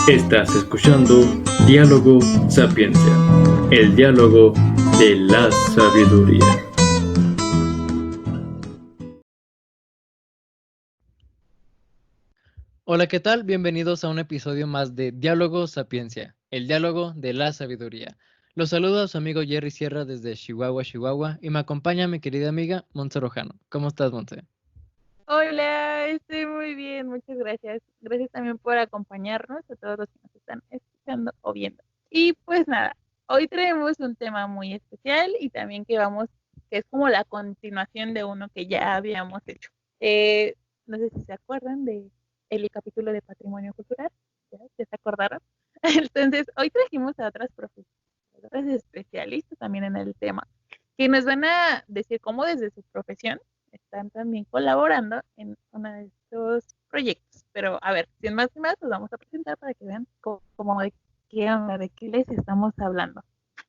Estás escuchando Diálogo Sapiencia, el diálogo de la sabiduría. Hola, ¿qué tal? Bienvenidos a un episodio más de Diálogo Sapiencia, el diálogo de la sabiduría. Los saluda a su amigo Jerry Sierra desde Chihuahua, Chihuahua, y me acompaña mi querida amiga Montse Rojano. ¿Cómo estás, Montse? Hola, estoy muy bien, muchas gracias. Gracias también por acompañarnos a todos los que nos están escuchando o viendo. Y pues nada, hoy traemos un tema muy especial y también que es como la continuación de uno que ya habíamos hecho. No sé si se acuerdan de el capítulo de Patrimonio Cultural, ¿ya se acordaron? Entonces, hoy trajimos a otras profesoras especialistas también en el tema, que nos van a decir cómo desde su profesión están también colaborando en uno de estos proyectos. Pero a ver, sin más ni más, los vamos a presentar para que vean cómo de qué onda, de qué les estamos hablando.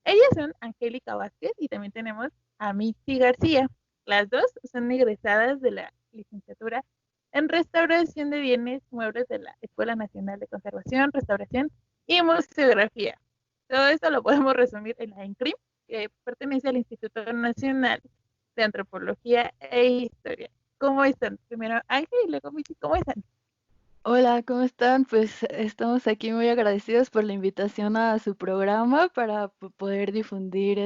Ellas son Angélica Vázquez y también tenemos a Mitzi García. Las dos son egresadas de la licenciatura en Restauración de Bienes Muebles de la Escuela Nacional de Conservación, Restauración y Museografía. Todo esto lo podemos resumir en la INCRIM, que pertenece al Instituto Nacional de Antropología e Historia. ¿Cómo están? Primero Ángel y luego Michi, ¿cómo están? Hola, ¿cómo están? Pues estamos aquí muy agradecidos por la invitación a su programa para poder difundir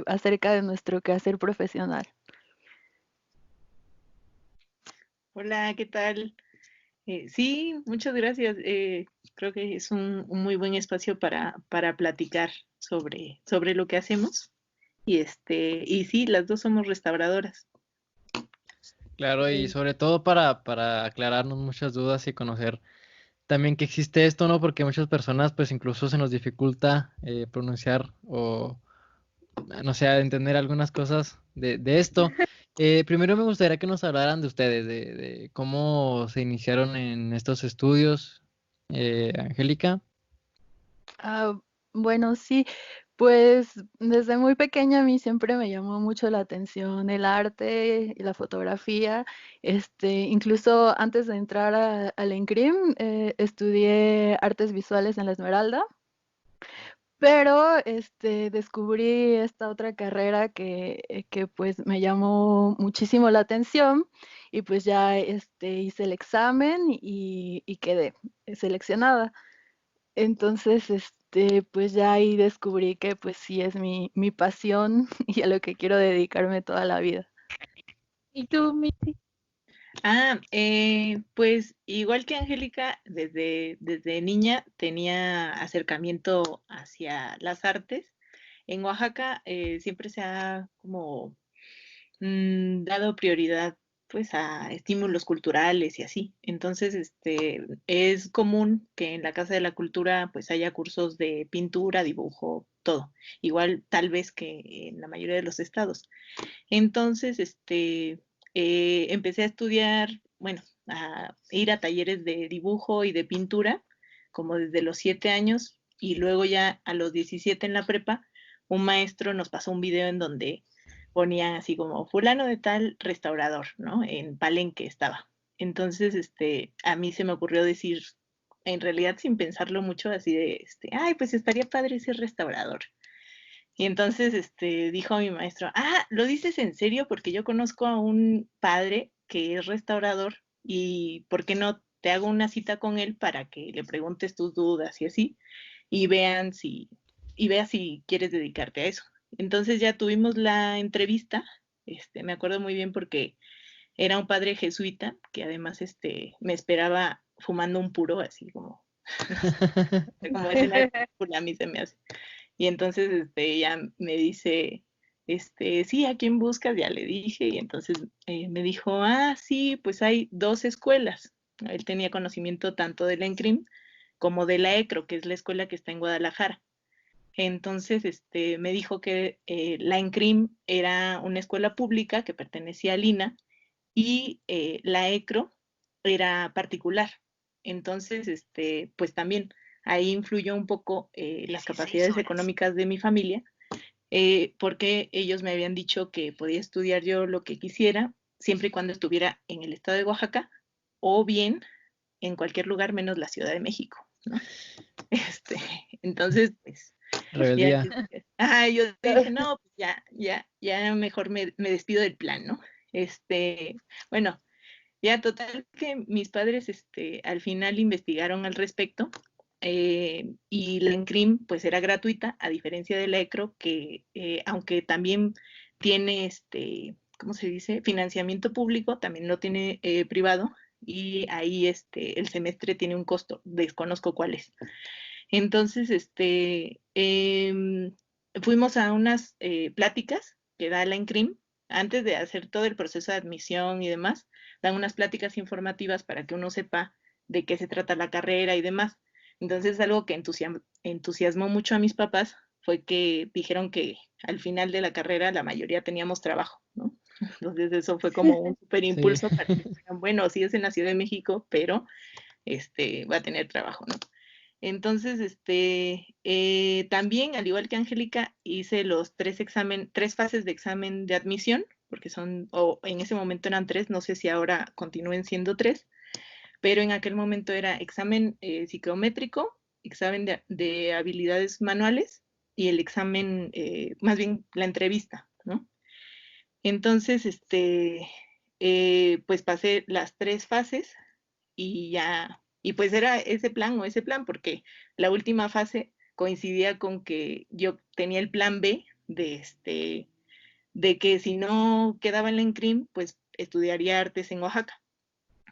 acerca de nuestro quehacer profesional. Hola, ¿qué tal? Sí, muchas gracias. Creo que es un muy buen espacio para platicar sobre lo que hacemos. Y sí, las dos somos restauradoras. Claro, y sobre todo para aclararnos muchas dudas y conocer también que existe esto, ¿no? Porque muchas personas, pues incluso se nos dificulta pronunciar o no sé, a entender algunas cosas de esto. Primero me gustaría que nos hablaran de ustedes, de cómo se iniciaron en estos estudios, Angélica. Ah, bueno, sí, pues desde muy pequeña a mí siempre me llamó mucho la atención el arte y la fotografía. Incluso antes de entrar al ENCRIM, estudié artes visuales en la Esmeralda. Pero, descubrí esta otra carrera que, pues, me llamó muchísimo la atención y, pues, ya, hice el examen y quedé seleccionada. Entonces, pues, ya ahí descubrí que, pues, sí es mi pasión y a lo que quiero dedicarme toda la vida. ¿Y tú, Michi? Pues igual que Angélica, desde niña tenía acercamiento hacia las artes. En Oaxaca siempre se ha como dado prioridad pues a estímulos culturales y así. Entonces, es común que en la Casa de la Cultura pues haya cursos de pintura, dibujo, todo. Igual tal vez que en la mayoría de los estados. Entonces, empecé a estudiar, bueno, a ir a talleres de dibujo y de pintura, como desde los 7 años, y luego ya a los 17 en la prepa, un maestro nos pasó un video en donde ponía así como fulano de tal restaurador, ¿no? En Palenque estaba. Entonces, a mí se me ocurrió decir, en realidad sin pensarlo mucho, así de, ay, pues estaría padre ser restaurador. Y entonces dijo a mi maestro, ¿lo dices en serio? Porque yo conozco a un padre que es restaurador y ¿por qué no te hago una cita con él para que le preguntes tus dudas y así y veas si quieres dedicarte a eso? Entonces ya tuvimos la entrevista, me acuerdo muy bien porque era un padre jesuita que además me esperaba fumando un puro así como es en la película a mí se me hace. Y entonces ella me dice, sí, ¿a quién buscas? Ya le dije, y entonces me dijo, sí, pues hay dos escuelas. Él tenía conocimiento tanto de la ENCRIM como de la ECRO, que es la escuela que está en Guadalajara. Entonces, me dijo que la ENCRIM era una escuela pública que pertenecía al INA y la ECRO era particular. Entonces, pues también ahí influyó un poco las capacidades económicas de mi familia, porque ellos me habían dicho que podía estudiar yo lo que quisiera, siempre y cuando estuviera en el estado de Oaxaca, o bien en cualquier lugar menos la Ciudad de México. ¿no? Este, entonces, pues, Rebeldía. yo dije, no, pues ya mejor me despido del plan, ¿no? Bueno, ya total que mis padres, al final investigaron al respecto, y la ENCRIM, pues, era gratuita, a diferencia de la ECRO, que, aunque también tiene, ¿cómo se dice? Financiamiento público, también lo tiene privado, y ahí, el semestre tiene un costo, desconozco cuál es. Entonces, fuimos a unas pláticas que da la ENCRIM antes de hacer todo el proceso de admisión y demás. Dan unas pláticas informativas para que uno sepa de qué se trata la carrera y demás. Entonces, algo que entusiasmó mucho a mis papás fue que dijeron que al final de la carrera la mayoría teníamos trabajo, ¿no? Entonces, eso fue como un súper Sí. impulso para que dijeran, bueno, sí es en la Ciudad de México, pero va a tener trabajo, ¿no? Entonces, también, al igual que Angélica, hice los tres fases de examen de admisión, porque o en ese momento eran 3, no sé si ahora continúen siendo 3, pero en aquel momento era examen psicométrico, examen de habilidades manuales y el examen, más bien la entrevista, ¿no? Entonces, pues pasé las 3 fases y ya, y pues era ese plan, porque la última fase coincidía con que yo tenía el plan B de que si no quedaba en la ENCRIM, pues estudiaría artes en Oaxaca,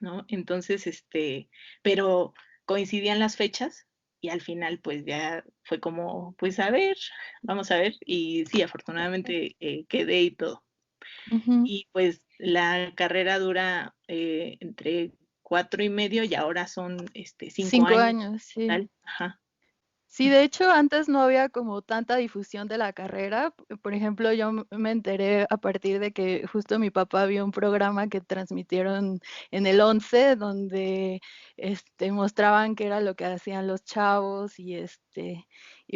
¿no? Entonces, pero coincidían las fechas y al final pues ya fue como, pues a ver, vamos a ver, y sí, afortunadamente quedé y todo. Ujú. Y pues la carrera dura entre 4 y medio y ahora son 5 5 años años, sí. total. Ajá. Sí, de hecho, antes no había como tanta difusión de la carrera. Por ejemplo, yo me enteré a partir de que justo mi papá vio un programa que transmitieron en el 11, donde mostraban qué era lo que hacían los chavos y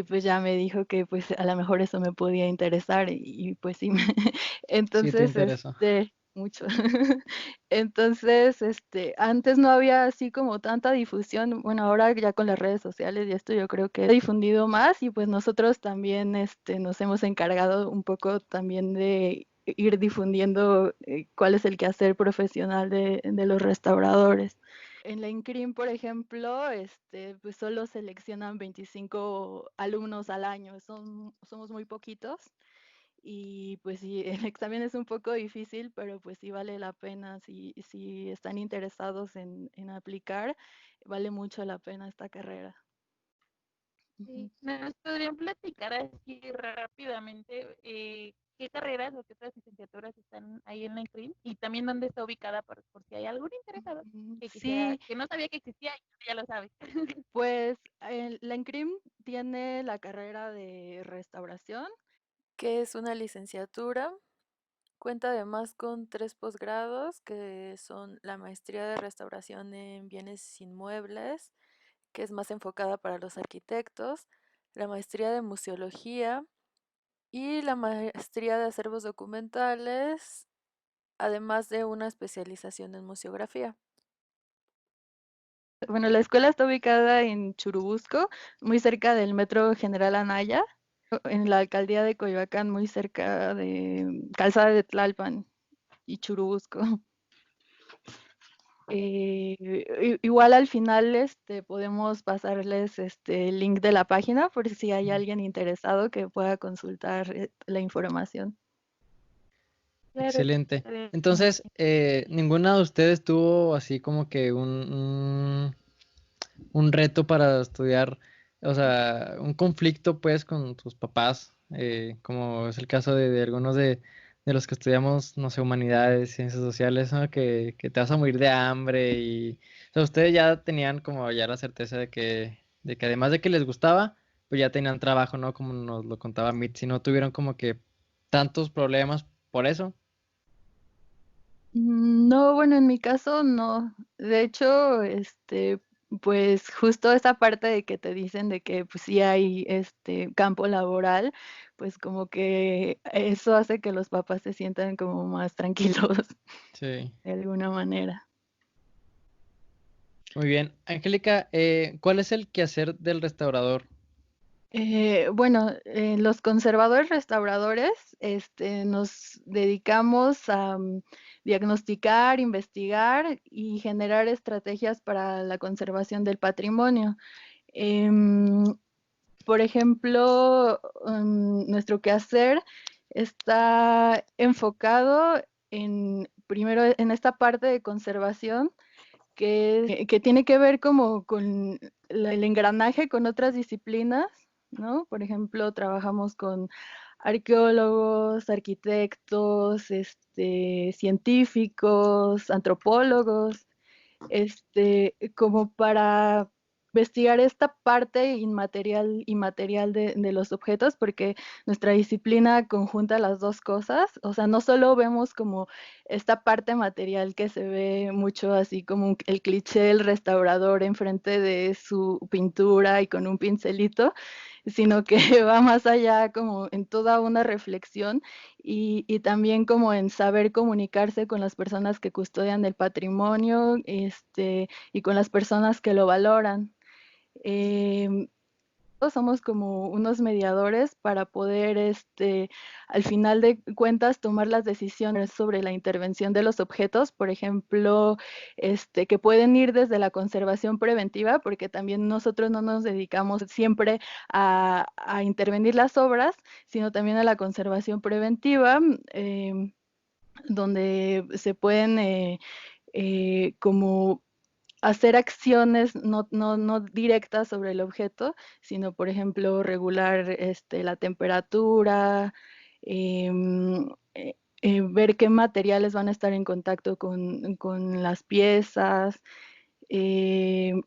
pues ya me dijo que pues a lo mejor eso me podía interesar y pues sí, Sí te entonces, interesó. mucho. Entonces, antes no había así como tanta difusión. Bueno, ahora ya con las redes sociales y esto yo creo que ha difundido más y pues nosotros también nos hemos encargado un poco también de ir difundiendo cuál es el quehacer profesional de los restauradores. En la INCRIM, por ejemplo, pues solo seleccionan 25 alumnos al año, somos muy poquitos. Y pues sí, el examen es un poco difícil, pero pues sí vale la pena, si están interesados en aplicar, vale mucho la pena esta carrera. Ujú. Sí, ¿nos podrían platicar así rápidamente qué carreras o qué otras licenciaturas están ahí en la INCRIM? Y también dónde está ubicada por si hay algún interesado que quisiera, Sí, que no sabía que existía y ya lo sabe. pues la INCRIM tiene la carrera de restauración, que es una licenciatura. Cuenta además con 3 posgrados, que son la maestría de restauración en bienes inmuebles, que es más enfocada para los arquitectos, la maestría de museología y la maestría de acervos documentales, además de una especialización en museografía. Bueno, la escuela está ubicada en Churubusco, muy cerca del Metro General Anaya, en la alcaldía de Coyoacán, muy cerca de Calzada de Tlalpan y Churubusco. Igual al final podemos pasarles el link de la página por si hay alguien interesado que pueda consultar la información. Claro, Excelente. excelente. Entonces, ninguna de ustedes tuvo así como que un reto para estudiar, o sea, un conflicto pues con tus papás, como es el caso de algunos de los que estudiamos, no sé, humanidades, ciencias sociales, ¿no? Que te vas a morir de hambre y, o sea, ustedes ya tenían como ya la certeza de que además de que les gustaba, pues ya tenían trabajo, ¿no? Como nos lo contaba Mitzi, no tuvieron como que tantos problemas por eso. No, bueno, en mi caso no. De hecho, pues justo esa parte de que te dicen de que pues sí hay campo laboral, pues como que eso hace que los papás se sientan como más tranquilos Sí. de alguna manera. Muy bien. Angélica, ¿cuál es el quehacer del restaurador? Bueno, los conservadores restauradores nos dedicamos a diagnosticar, investigar y generar estrategias para la conservación del patrimonio. Em, por ejemplo, nuestro quehacer está enfocado primero en esta parte de conservación que tiene que ver como con el engranaje con otras disciplinas, ¿no? Por ejemplo, trabajamos con arqueólogos, arquitectos, científicos, antropólogos, como para investigar esta parte inmaterial y material de los objetos, porque nuestra disciplina conjunta las dos cosas. O sea, no solo vemos como esta parte material que se ve mucho así como el cliché del restaurador enfrente de su pintura y con un pincelito, sino que va más allá como en toda una reflexión y también como en saber comunicarse con las personas que custodian el patrimonio, y con las personas que lo valoran. Todos somos como unos mediadores para poder, al final de cuentas, tomar las decisiones sobre la intervención de los objetos, por ejemplo, que pueden ir desde la conservación preventiva, porque también nosotros no nos dedicamos siempre a intervenir las obras, sino también a la conservación preventiva, donde se pueden como hacer acciones no directas sobre el objeto, sino, por ejemplo, regular la temperatura, em, ver qué materiales van a estar en contacto con las piezas, em,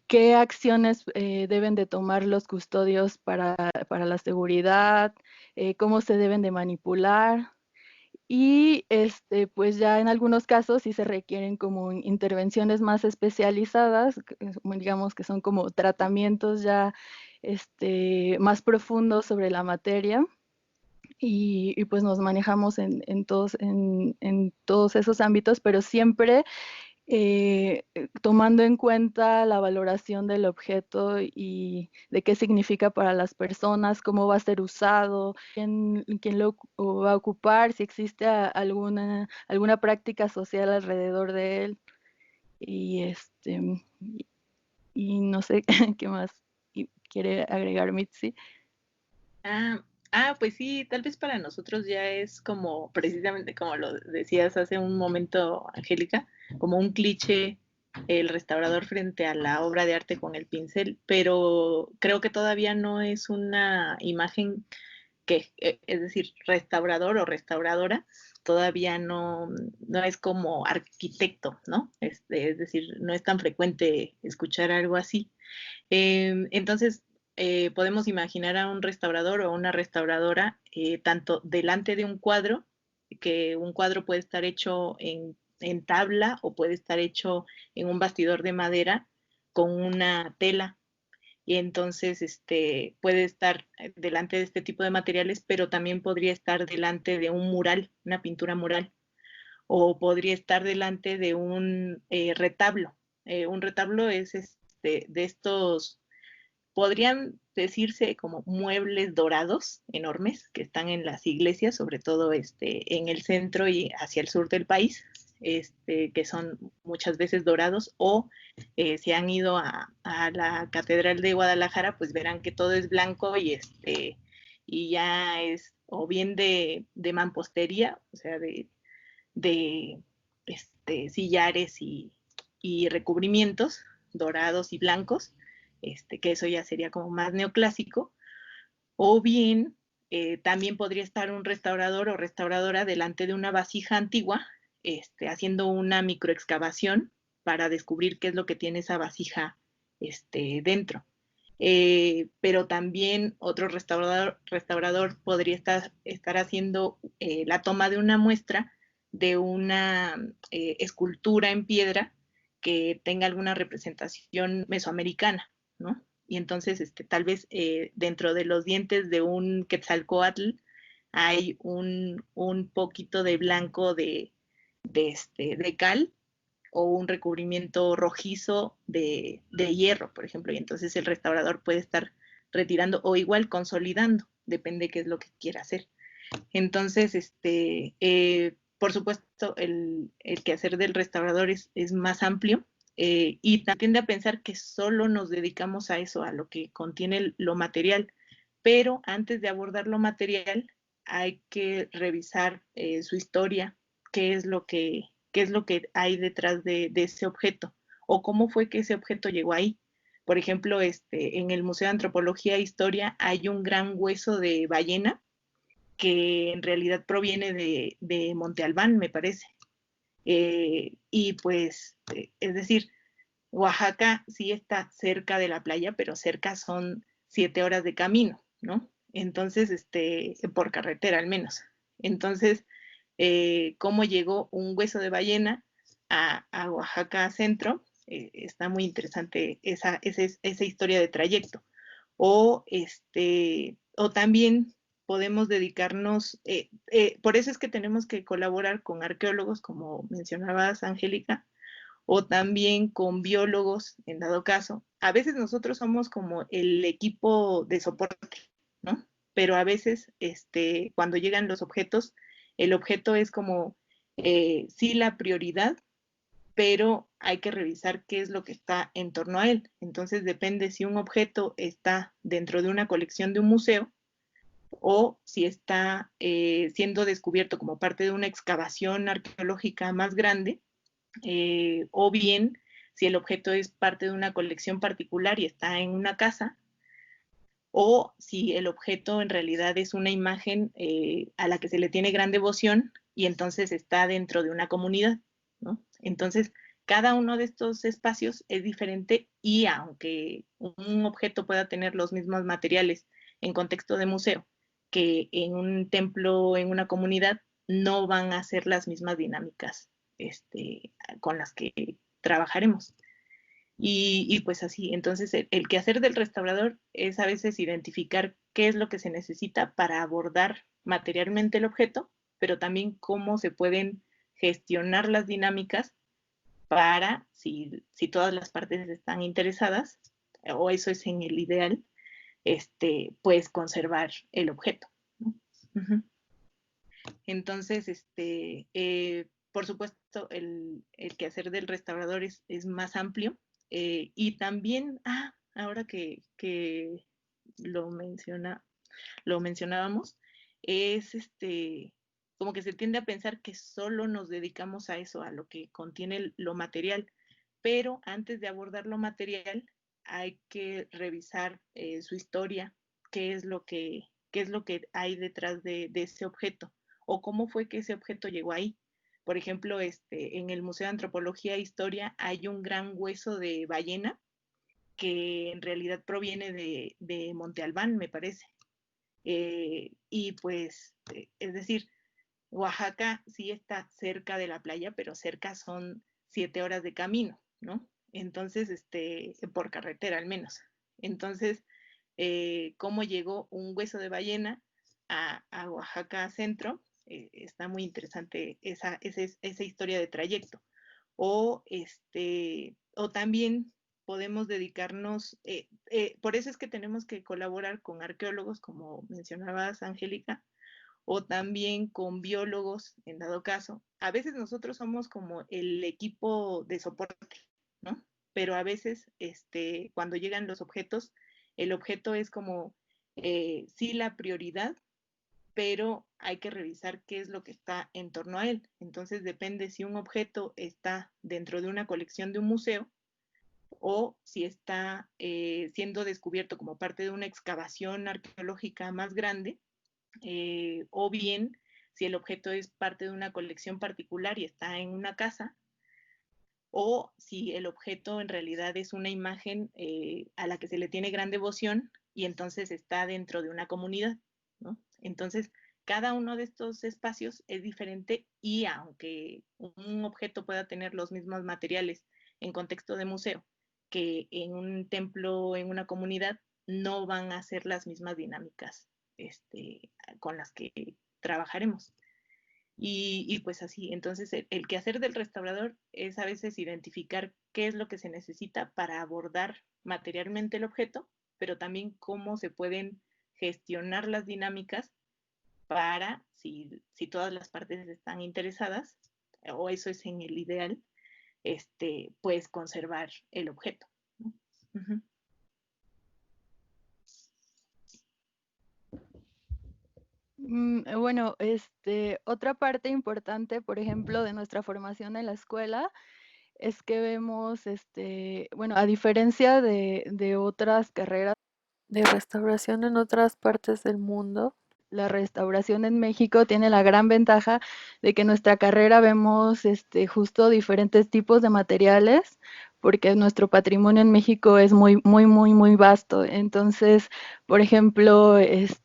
qué acciones deben de tomar los custodios para la seguridad, cómo se deben de manipular. Y pues ya en algunos casos sí se requieren como intervenciones más especializadas, digamos que son como tratamientos ya más profundos sobre la materia. Y pues nos manejamos en todos esos ámbitos, pero siempre tomando en cuenta la valoración del objeto y de qué significa para las personas, cómo va a ser usado, quién lo va a ocupar, si existe alguna práctica social alrededor de él. Y y no sé qué más quiere agregar Mitzi. Pues sí, tal vez para nosotros ya es como, precisamente como lo decías hace un momento, Angélica, como un cliché el restaurador frente a la obra de arte con el pincel, pero creo que todavía no es una imagen que, es decir, restaurador o restauradora, todavía no es como arquitecto, ¿no? Es decir, no es tan frecuente escuchar algo así. Entonces, podemos imaginar a un restaurador o una restauradora tanto delante de un cuadro, que un cuadro puede estar hecho en tabla o puede estar hecho en un bastidor de madera con una tela. Y entonces puede estar delante de este tipo de materiales, pero también podría estar delante de un mural, una pintura mural, o podría estar delante de un retablo. Un retablo es de estos, podrían decirse como muebles dorados enormes que están en las iglesias, sobre todo en el centro y hacia el sur del país, que son muchas veces dorados, o si han ido a la Catedral de Guadalajara, pues verán que todo es blanco y ya es o bien de mampostería, o sea, de sillares y recubrimientos dorados y blancos, que eso ya sería como más neoclásico, o bien también podría estar un restaurador o restauradora delante de una vasija antigua, haciendo una microexcavación para descubrir qué es lo que tiene esa vasija dentro. Pero también otro restaurador podría estar haciendo la toma de una muestra de una escultura en piedra que tenga alguna representación mesoamericana, ¿no? Y entonces tal vez dentro de los dientes de un quetzalcóatl hay un poquito de blanco de cal o un recubrimiento rojizo de hierro, por ejemplo, y entonces el restaurador puede estar retirando o igual consolidando, depende qué es lo que quiera hacer. Entonces, por supuesto, el quehacer del restaurador es más amplio, y tiende a pensar que solo nos dedicamos a eso, a lo que contiene lo material, pero antes de abordar lo material hay que revisar su historia, qué es lo que hay detrás de ese objeto o cómo fue que ese objeto llegó ahí. Por ejemplo, en el Museo de Antropología e Historia hay un gran hueso de ballena que en realidad proviene de Monte Albán, me parece. Y pues, es decir, Oaxaca sí está cerca de la playa, pero cerca son 7 horas de camino, ¿no? Entonces, por carretera al menos. Entonces, cómo llegó un hueso de ballena a Oaxaca Centro, está muy interesante esa historia de trayecto. O también podemos dedicarnos, por eso es que tenemos que colaborar con arqueólogos, como mencionabas, Angélica, o también con biólogos, en dado caso. A veces nosotros somos como el equipo de soporte, ¿no? Pero a veces, cuando llegan los objetos, el objeto es como, sí, la prioridad, pero hay que revisar qué es lo que está en torno a él. Entonces depende si un objeto está dentro de una colección de un museo o si está siendo descubierto como parte de una excavación arqueológica más grande, o bien si el objeto es parte de una colección particular y está en una casa, o si el objeto en realidad es una imagen a la que se le tiene gran devoción y entonces está dentro de una comunidad, ¿no? Entonces, cada uno de estos espacios es diferente y aunque un objeto pueda tener los mismos materiales en contexto de museo que en un templo, en una comunidad, no van a ser las mismas dinámicas con las que trabajaremos. Y pues así, entonces el quehacer del restaurador es a veces identificar qué es lo que se necesita para abordar materialmente el objeto, pero también cómo se pueden gestionar las dinámicas para, si todas las partes están interesadas, o eso es en el ideal, pues conservar el objeto, ¿no? Uh-huh. Entonces, por supuesto, el quehacer del restaurador es más amplio, y también, ahora que lo mencionábamos, es como que se tiende a pensar que solo nos dedicamos a eso, a lo que contiene lo material, pero antes de abordar lo material hay que revisar su historia, qué es lo que hay detrás de ese objeto o cómo fue que ese objeto llegó ahí. Por ejemplo, en el Museo de Antropología e Historia hay un gran hueso de ballena que en realidad proviene de Monte Albán, me parece. Y pues, es decir, Oaxaca sí está cerca de la playa, pero cerca son 7 horas de camino, ¿no? Entonces, por carretera al menos. Entonces, cómo llegó un hueso de ballena a Oaxaca Centro, está muy interesante esa historia de trayecto. O también podemos dedicarnos, por eso es que tenemos que colaborar con arqueólogos, como mencionabas, Angélica, o también con biólogos, en dado caso. A veces nosotros somos como el equipo de soporte, ¿no? Pero a veces, cuando llegan los objetos, el objeto es como, sí, la prioridad, pero hay que revisar qué es lo que está en torno a él. Entonces depende si un objeto está dentro de una colección de un museo o si está siendo descubierto como parte de una excavación arqueológica más grande, o bien si el objeto es parte de una colección particular y está en una casa, o si el objeto en realidad es una imagen a la que se le tiene gran devoción y entonces está dentro de una comunidad, ¿no? Entonces, cada uno de estos espacios es diferente y aunque un objeto pueda tener los mismos materiales en contexto de museo que en un templo, en una comunidad, no van a ser las mismas dinámicas con las que trabajaremos. Y pues así, entonces el quehacer del restaurador es a veces identificar qué es lo que se necesita para abordar materialmente el objeto, pero también cómo se pueden gestionar las dinámicas para, si todas las partes están interesadas, o eso es en el ideal, pues conservar el objeto, ¿no? Uh-huh. Bueno, otra parte importante, por ejemplo, de nuestra formación en la escuela es que vemos, bueno, a diferencia de otras carreras de restauración en otras partes del mundo, la restauración en México tiene la gran ventaja de que en nuestra carrera vemos justo diferentes tipos de materiales, porque nuestro patrimonio en México es muy, muy, muy, muy vasto. Entonces, por ejemplo,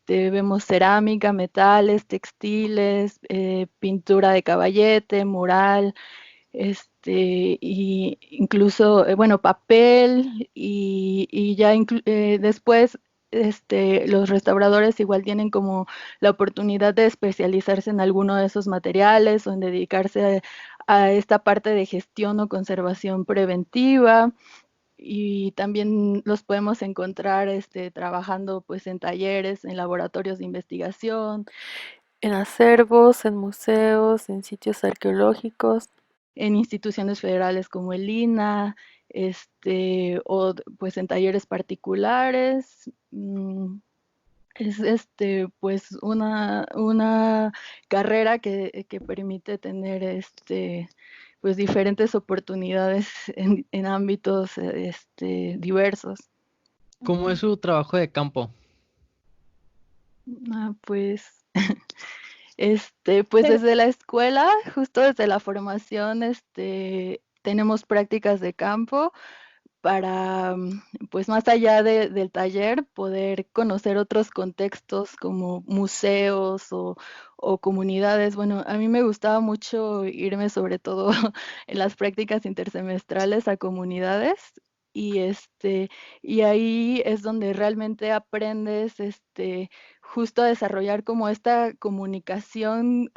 vemos cerámica, metales, textiles, pintura de caballete, mural, y incluso, bueno, papel y ya después los restauradores igual tienen como la oportunidad de especializarse en alguno de esos materiales o en dedicarse a esta parte de gestión o conservación preventiva. Y también los podemos encontrar trabajando pues en talleres, en laboratorios de investigación, en acervos, en museos, en sitios arqueológicos, en instituciones federales como el INAH, o pues en talleres particulares. Es pues una carrera que permite tener pues diferentes oportunidades en ámbitos diversos. ¿Cómo es su trabajo de campo? Pues pues desde la escuela, justo desde la formación, tenemos prácticas de campo para, pues más allá del taller, poder conocer otros contextos como museos o comunidades. Bueno, a mí me gustaba mucho irme sobre todo en las prácticas intersemestrales a comunidades y y ahí es donde realmente aprendes justo a desarrollar como esta comunicación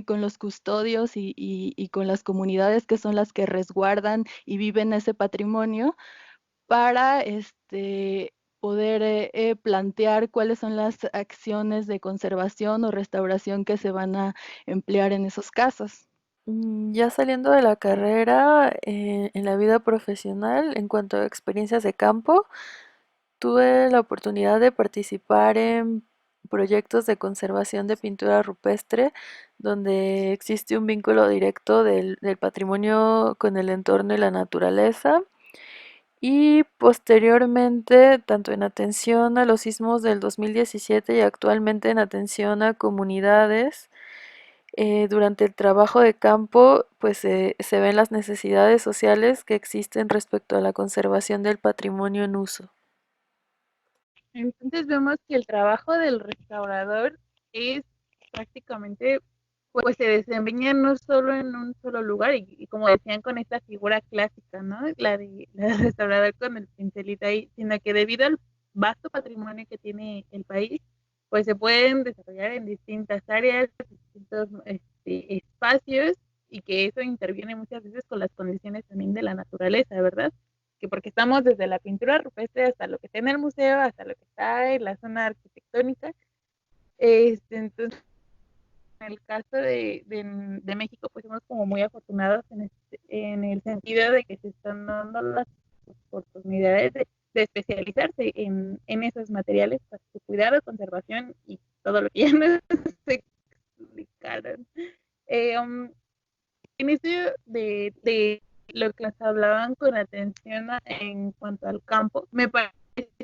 con los custodios y con las comunidades que son las que resguardan y viven ese patrimonio para poder plantear cuáles son las acciones de conservación o restauración que se van a emplear en esos casos. Ya saliendo de la carrera, en la vida profesional, en cuanto a experiencias de campo, tuve la oportunidad de participar en proyectos de conservación de pintura rupestre, donde existe un vínculo directo del patrimonio con el entorno y la naturaleza. Y posteriormente, tanto en atención a los sismos del 2017 y actualmente en atención a comunidades, durante el trabajo de campo, pues se ven las necesidades sociales que existen respecto a la conservación del patrimonio en uso. Entonces vemos que el trabajo del restaurador es prácticamente, pues se desempeña no solo en un solo lugar, y como decían con esta figura clásica, ¿no? La del restaurador con el pincelito ahí, sino que debido al vasto patrimonio que tiene el país, pues se pueden desarrollar en distintas áreas, distintos espacios, y que eso interviene muchas veces con las condiciones también de la naturaleza, ¿verdad? Que porque estamos desde la pintura rupestre hasta lo que está en el museo, hasta lo que está en la zona arquitectónica. Entonces, en el caso de México, pues somos como muy afortunados en el sentido de que se están dando las oportunidades de especializarse en esos materiales para su cuidado, conservación y todo lo que ya nos explicaron. En esto de lo que nos hablaban con atención en cuanto al campo, me parece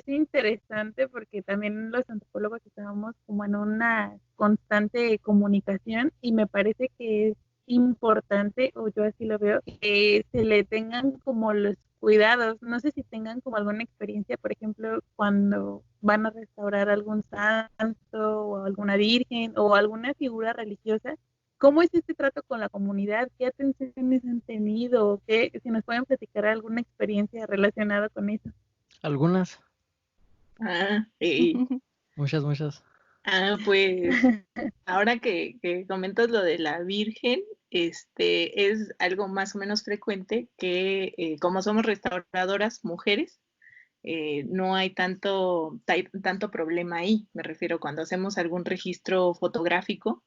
interesante porque también los antropólogos estábamos como en una constante comunicación, y me parece que es importante, o yo así lo veo, que se le tengan como los cuidados. No sé si tengan como alguna experiencia, por ejemplo, cuando van a restaurar algún santo o alguna virgen o alguna figura religiosa. ¿Cómo es este trato con la comunidad? ¿Qué atenciones han tenido? Si nos pueden platicar alguna experiencia relacionada con eso. Algunas, Ah, muchas. Pues ahora que comentas lo de la Virgen, es algo más o menos frecuente que como somos restauradoras mujeres, no hay tanto problema ahí. Me refiero cuando hacemos algún registro fotográfico,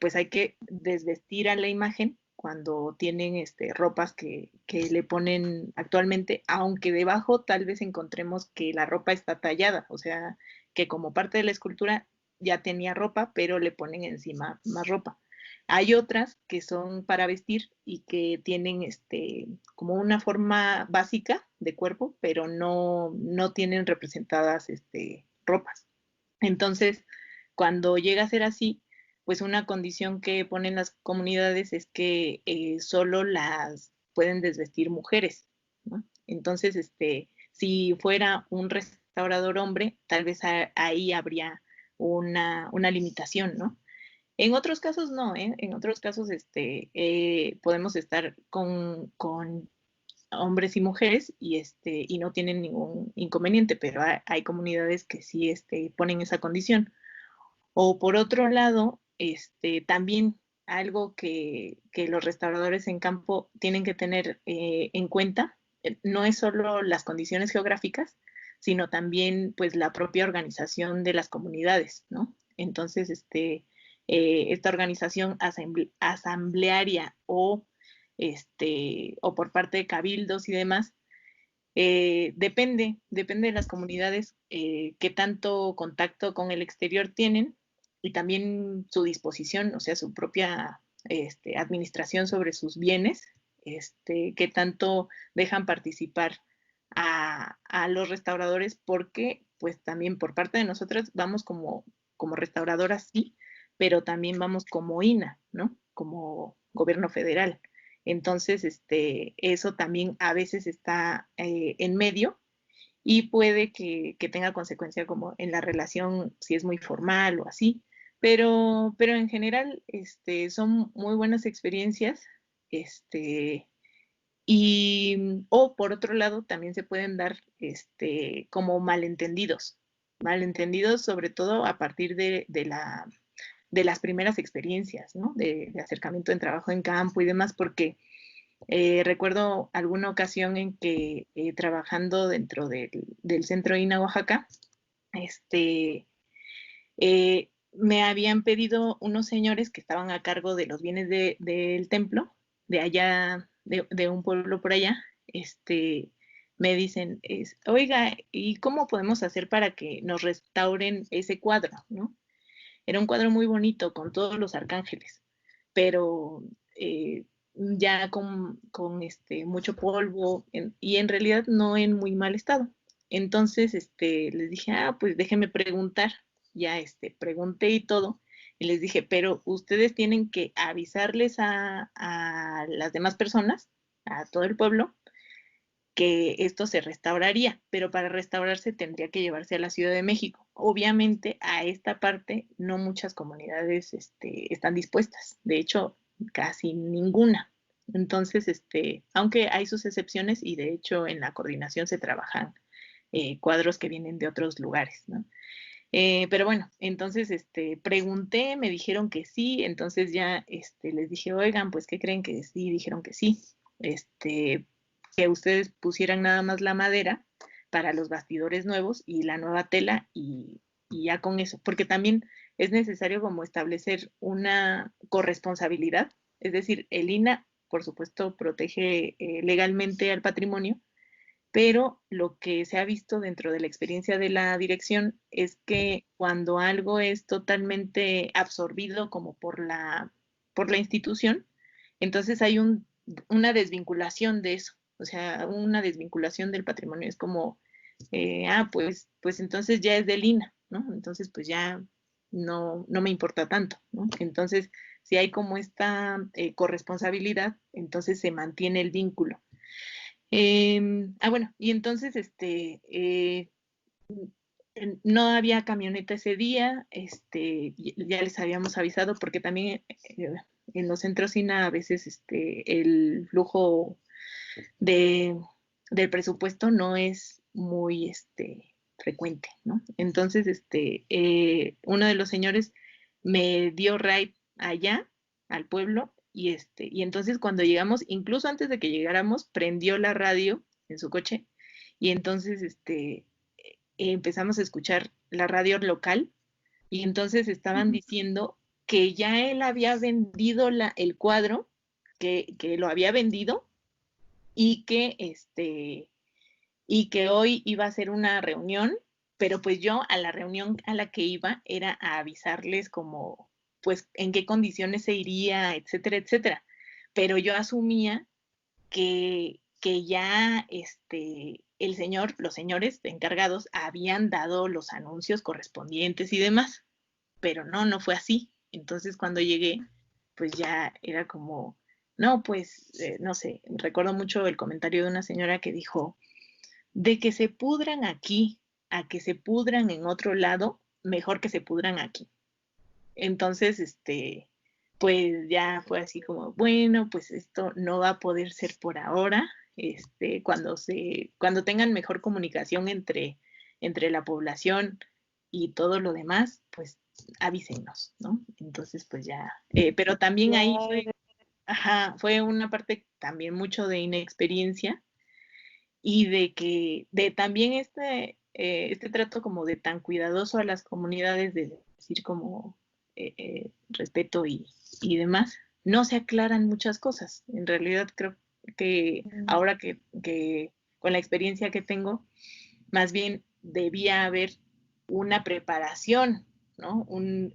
pues hay que desvestir a la imagen cuando tienen ropas que le ponen actualmente, aunque debajo tal vez encontremos que la ropa está tallada, o sea, que como parte de la escultura ya tenía ropa, pero le ponen encima más ropa. Hay otras que son para vestir y que tienen como una forma básica de cuerpo, pero no tienen representadas ropas. Entonces, cuando llega a ser así, pues una condición que ponen las comunidades es que solo las pueden desvestir mujeres, ¿no? Entonces, si fuera un restaurador hombre, tal vez ahí habría una limitación, ¿no? En otros casos no, ¿eh? En otros casos podemos estar con hombres y mujeres y no tienen ningún inconveniente, pero hay comunidades que sí ponen esa condición. O por otro lado, también algo que los restauradores en campo tienen que tener en cuenta, no es solo las condiciones geográficas, sino también pues la propia organización de las comunidades, ¿no? Entonces, esta organización asamblearia o por parte de cabildos y demás, depende de las comunidades qué tanto contacto con el exterior tienen y también su disposición, o sea, su propia administración sobre sus bienes, qué tanto dejan participar a los restauradores, porque pues también por parte de nosotras vamos como restauradoras, sí, pero también vamos como INA, ¿no? Como gobierno federal. Entonces, eso también a veces está en medio y puede que tenga consecuencia como en la relación, si es muy formal o así. Pero en general, son muy buenas experiencias, o por otro lado, también se pueden dar, como malentendidos sobre todo a partir de las primeras experiencias, ¿no? De acercamiento en trabajo en campo y demás, porque recuerdo alguna ocasión en que trabajando dentro del centro INA Oaxaca, me habían pedido unos señores que estaban a cargo de los bienes del templo, de allá, de un pueblo por allá, me dicen, oiga, ¿y cómo podemos hacer para que nos restauren ese cuadro, ¿no? Era un cuadro muy bonito con todos los arcángeles, pero ya con mucho polvo y en realidad no en muy mal estado. Entonces les dije, pues déjenme preguntar. Ya pregunté y todo. Y les dije, pero ustedes tienen que avisarles a las demás personas, a todo el pueblo, que esto se restauraría, pero para restaurarse tendría que llevarse a la Ciudad de México. Obviamente a esta parte no muchas comunidades están dispuestas, de hecho casi ninguna. Entonces, aunque hay sus excepciones y de hecho en la coordinación se trabajan cuadros que vienen de otros lugares, ¿no? Pero bueno, entonces pregunté, me dijeron que sí, entonces ya les dije, oigan, pues ¿qué creen que sí? Dijeron que sí. Que ustedes pusieran nada más la madera para los bastidores nuevos y la nueva tela y ya con eso, porque también es necesario como establecer una corresponsabilidad, es decir, el INA, por supuesto, protege legalmente al patrimonio, pero lo que se ha visto dentro de la experiencia de la dirección es que cuando algo es totalmente absorbido como por la institución, entonces hay una desvinculación de eso, o sea, una desvinculación del patrimonio. Es como, pues entonces ya es del INA, ¿no? Entonces pues ya no me importa tanto, ¿no? Entonces, si hay como esta corresponsabilidad, entonces se mantiene el vínculo. Bueno, y entonces no había camioneta ese día, ya les habíamos avisado porque también en los centros INA a veces el flujo de, del presupuesto no es muy frecuente, ¿no? Entonces, uno de los señores me dio ride allá, al pueblo, y entonces cuando llegamos, incluso antes de que llegáramos, prendió la radio en su coche, y entonces, empezamos a escuchar la radio local, y entonces estaban diciendo que ya él había vendido el cuadro, que lo había vendido, y que hoy iba a hacer una reunión, pero pues yo a la reunión a la que iba era a avisarles como, pues, en qué condiciones se iría, etcétera, etcétera. Pero yo asumía que ya los señores encargados habían dado los anuncios correspondientes y demás, pero no fue así. Entonces cuando llegué, pues ya era como, no, pues, no sé, recuerdo mucho el comentario de una señora que dijo, de que se pudran aquí a que se pudran en otro lado, mejor que se pudran aquí. Entonces, pues ya fue así como, bueno, pues esto no va a poder ser por ahora. Cuando tengan mejor comunicación entre la población y todo lo demás, pues avísenos, ¿no? Entonces, pues ya, pero también ahí fue una parte también mucho de inexperiencia y de también este trato como de tan cuidadoso a las comunidades, de decir como respeto y demás, no se aclaran muchas cosas. En realidad creo que ahora que con la experiencia que tengo, más bien debía haber una preparación, ¿no?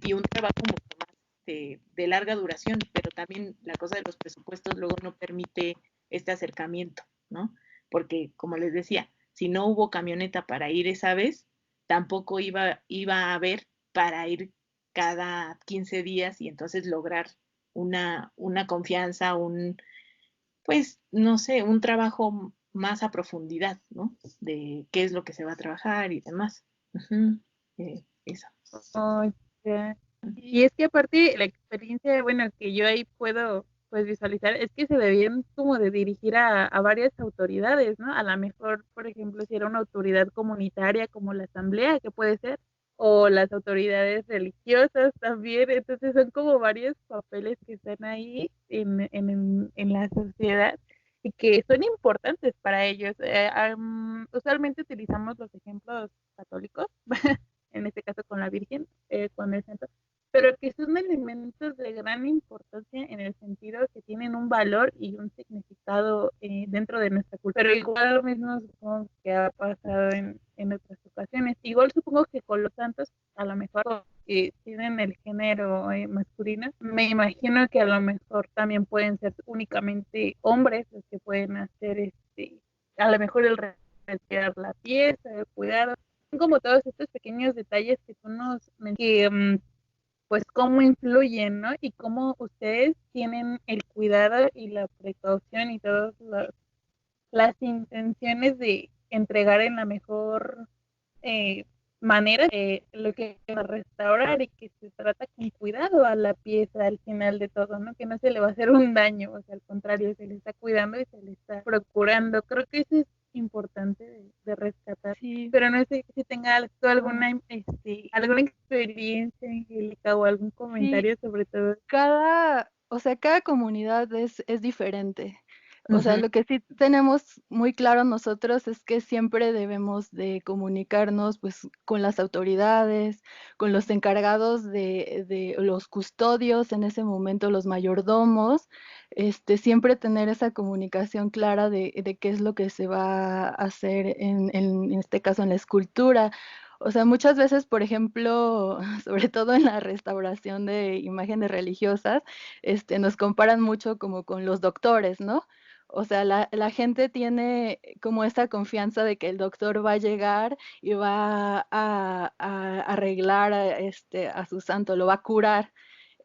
Y un trabajo mucho más de larga duración, pero también la cosa de los presupuestos luego no permite este acercamiento, ¿no? Porque, como les decía, si no hubo camioneta para ir esa vez, tampoco iba a haber para ir cada 15 días y entonces lograr una confianza, pues, no sé, un trabajo más a profundidad, ¿no? De qué es lo que se va a trabajar y demás. Eso. Oh, ya. Y es que aparte la experiencia, bueno, que yo ahí puedo pues visualizar, es que se debían como de dirigir a varias autoridades, ¿no? A lo mejor, por ejemplo, si era una autoridad comunitaria como la asamblea, que puede ser, o las autoridades religiosas también, entonces son como varios papeles que están ahí en la sociedad y que son importantes para ellos. Usualmente utilizamos los ejemplos católicos, en este caso con la Virgen, con el santo, pero que son elementos de gran importancia en el sentido que tienen un valor y un significado dentro de nuestra cultura. Pero igual lo mismo supongo que ha pasado en otras ocasiones. Igual supongo que con los santos, a lo mejor que tienen el género masculino, me imagino que a lo mejor también pueden ser únicamente hombres los que pueden hacer a lo mejor el retirar la pieza, el cuidado, como todos estos pequeños detalles que tú nos que pues cómo influyen, ¿no? Y cómo ustedes tienen el cuidado y la precaución y todas las intenciones de entregar en la mejor eh, manera lo que va a restaurar y que se trata con cuidado a la pieza al final de todo, ¿no? Que no se le va a hacer un daño, o sea, al contrario, se le está cuidando y se le está procurando. Creo que eso es importante de rescatar. Sí. Pero no sé si tenga alguna experiencia, Angélica, o algún comentario sobre todo. Cada comunidad es diferente. O sea, lo que sí tenemos muy claro nosotros es que siempre debemos de comunicarnos pues con las autoridades, con los encargados de los custodios, en ese momento los mayordomos, siempre tener esa comunicación clara de qué es lo que se va a hacer en este caso en la escultura. O sea, muchas veces, por ejemplo, sobre todo en la restauración de imágenes religiosas, nos comparan mucho como con los doctores, ¿no? O sea, la gente tiene como esta confianza de que el doctor va a llegar y va a arreglar a su santo, lo va a curar.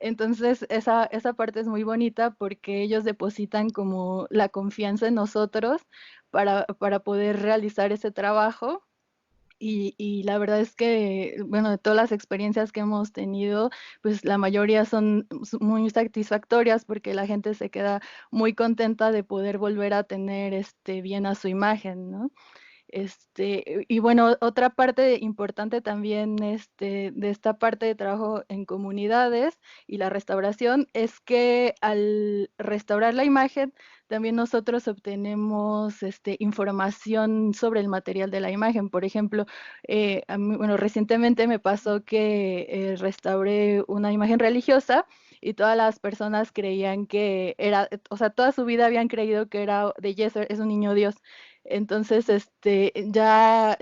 Entonces, esa parte es muy bonita porque ellos depositan como la confianza en nosotros para poder realizar ese trabajo. Y la verdad es que, bueno, de todas las experiencias que hemos tenido, pues la mayoría son muy satisfactorias porque la gente se queda muy contenta de poder volver a tener bien a su imagen, ¿no? Y bueno, otra parte importante también de esta parte de trabajo en comunidades y la restauración es que al restaurar la imagen, también nosotros obtenemos información sobre el material de la imagen. Por ejemplo, a mí, bueno, recientemente me pasó que restauré una imagen religiosa y todas las personas creían que era, o sea, toda su vida habían creído que era de yeso, es un niño Dios. Entonces, ya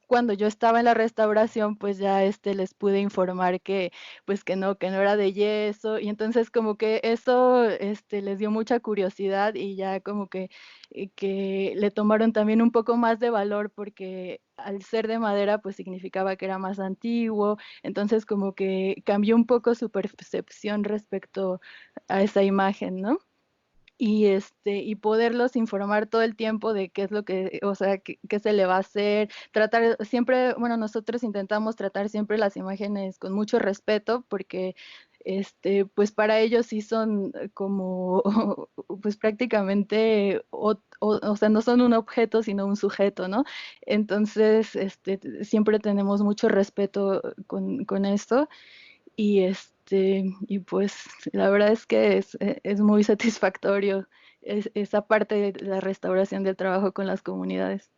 cuando yo estaba en la restauración, pues ya les pude informar que pues que no era de yeso, y entonces como que eso les dio mucha curiosidad y ya como que le tomaron también un poco más de valor porque al ser de madera pues significaba que era más antiguo, entonces como que cambió un poco su percepción respecto a esa imagen, ¿no? Y poderlos informar todo el tiempo de qué es lo que, o sea, qué se le va a hacer, tratar siempre, bueno, nosotros intentamos tratar siempre las imágenes con mucho respeto porque, pues para ellos sí son como, pues prácticamente, o sea, no son un objeto, sino un sujeto, ¿no? Entonces, siempre tenemos mucho respeto con esto. Y pues la verdad es que es muy satisfactorio esa parte de la restauración del trabajo con las comunidades.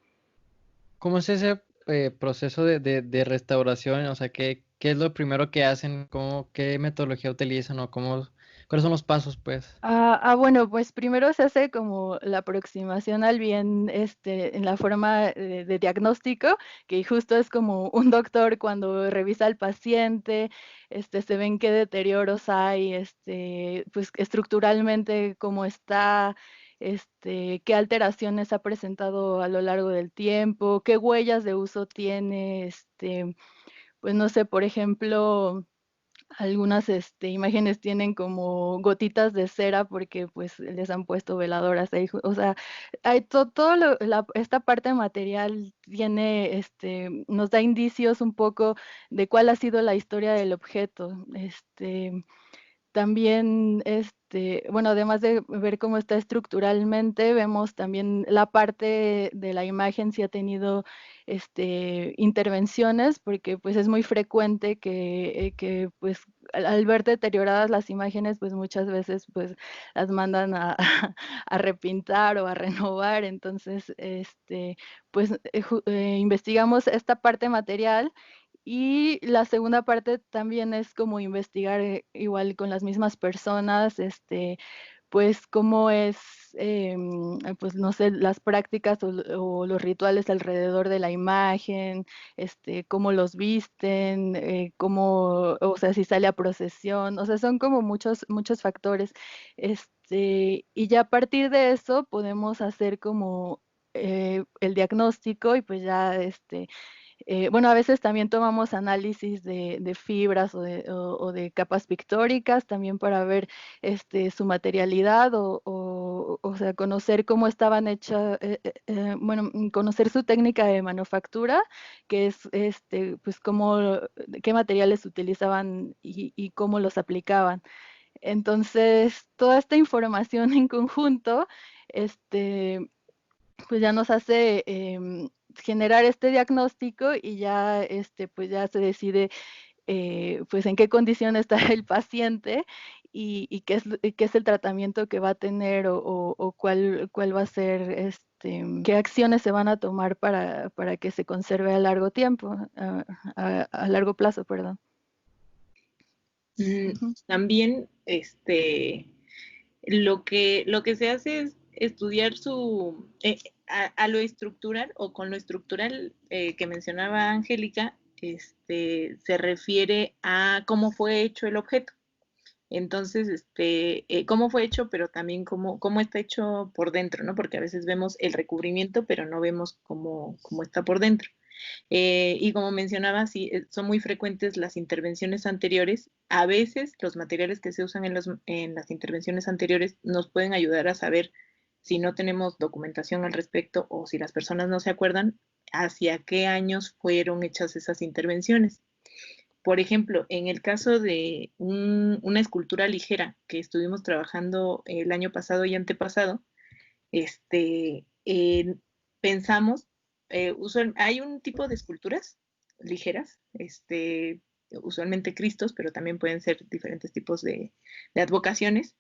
¿Cómo es ese proceso de restauración? O sea, ¿qué es lo primero que hacen? ¿Qué metodología utilizan? ¿O cuáles son los pasos, pues? Bueno, pues primero se hace como la aproximación al bien, en la forma de diagnóstico, que justo es como un doctor cuando revisa al paciente, se ven qué deterioros hay, pues estructuralmente cómo está, qué alteraciones ha presentado a lo largo del tiempo, qué huellas de uso tiene, pues no sé, por ejemplo, algunas imágenes tienen como gotitas de cera porque pues les han puesto veladoras ahí, o sea, hay esta parte material tiene, nos da indicios un poco de cuál ha sido la historia del objeto. También, bueno, además de ver cómo está estructuralmente, vemos también la parte de la imagen si ha tenido intervenciones, porque pues es muy frecuente que pues al ver deterioradas las imágenes, pues muchas veces pues las mandan a, a repintar o a renovar. Entonces, pues investigamos esta parte material y la segunda parte también es como investigar igual con las mismas personas, pues cómo es, pues no sé, las prácticas o los rituales alrededor de la imagen, cómo los visten, cómo, o sea, si sale a procesión, o sea, son como muchos factores. Y ya a partir de eso podemos hacer como el diagnóstico y pues ya, bueno, a veces también tomamos análisis de fibras o de capas pictóricas también para ver su materialidad o sea, conocer cómo estaban hechas, bueno, conocer su técnica de manufactura, que es pues qué materiales utilizaban y cómo los aplicaban. Entonces, toda esta información en conjunto, pues ya nos hace generar este diagnóstico y ya, pues ya se decide, pues en qué condición está el paciente y qué es el tratamiento que va a tener o cuál va a ser, qué acciones se van a tomar para que se conserve a largo tiempo, a largo plazo, perdón. También, lo que se hace es estudiar a lo estructural o con lo estructural que mencionaba Angélica, se refiere a cómo fue hecho el objeto. Entonces, cómo fue hecho, pero también cómo está hecho por dentro, ¿no? Porque a veces vemos el recubrimiento, pero no vemos cómo está por dentro. Y como mencionaba, sí, son muy frecuentes las intervenciones anteriores. A veces los materiales que se usan en las intervenciones anteriores nos pueden ayudar a saber si no tenemos documentación al respecto o si las personas no se acuerdan hacia qué años fueron hechas esas intervenciones. Por ejemplo, en el caso de una escultura ligera que estuvimos trabajando el año pasado y antepasado, pensamos hay un tipo de esculturas ligeras, usualmente Cristos, pero también pueden ser diferentes tipos de advocaciones,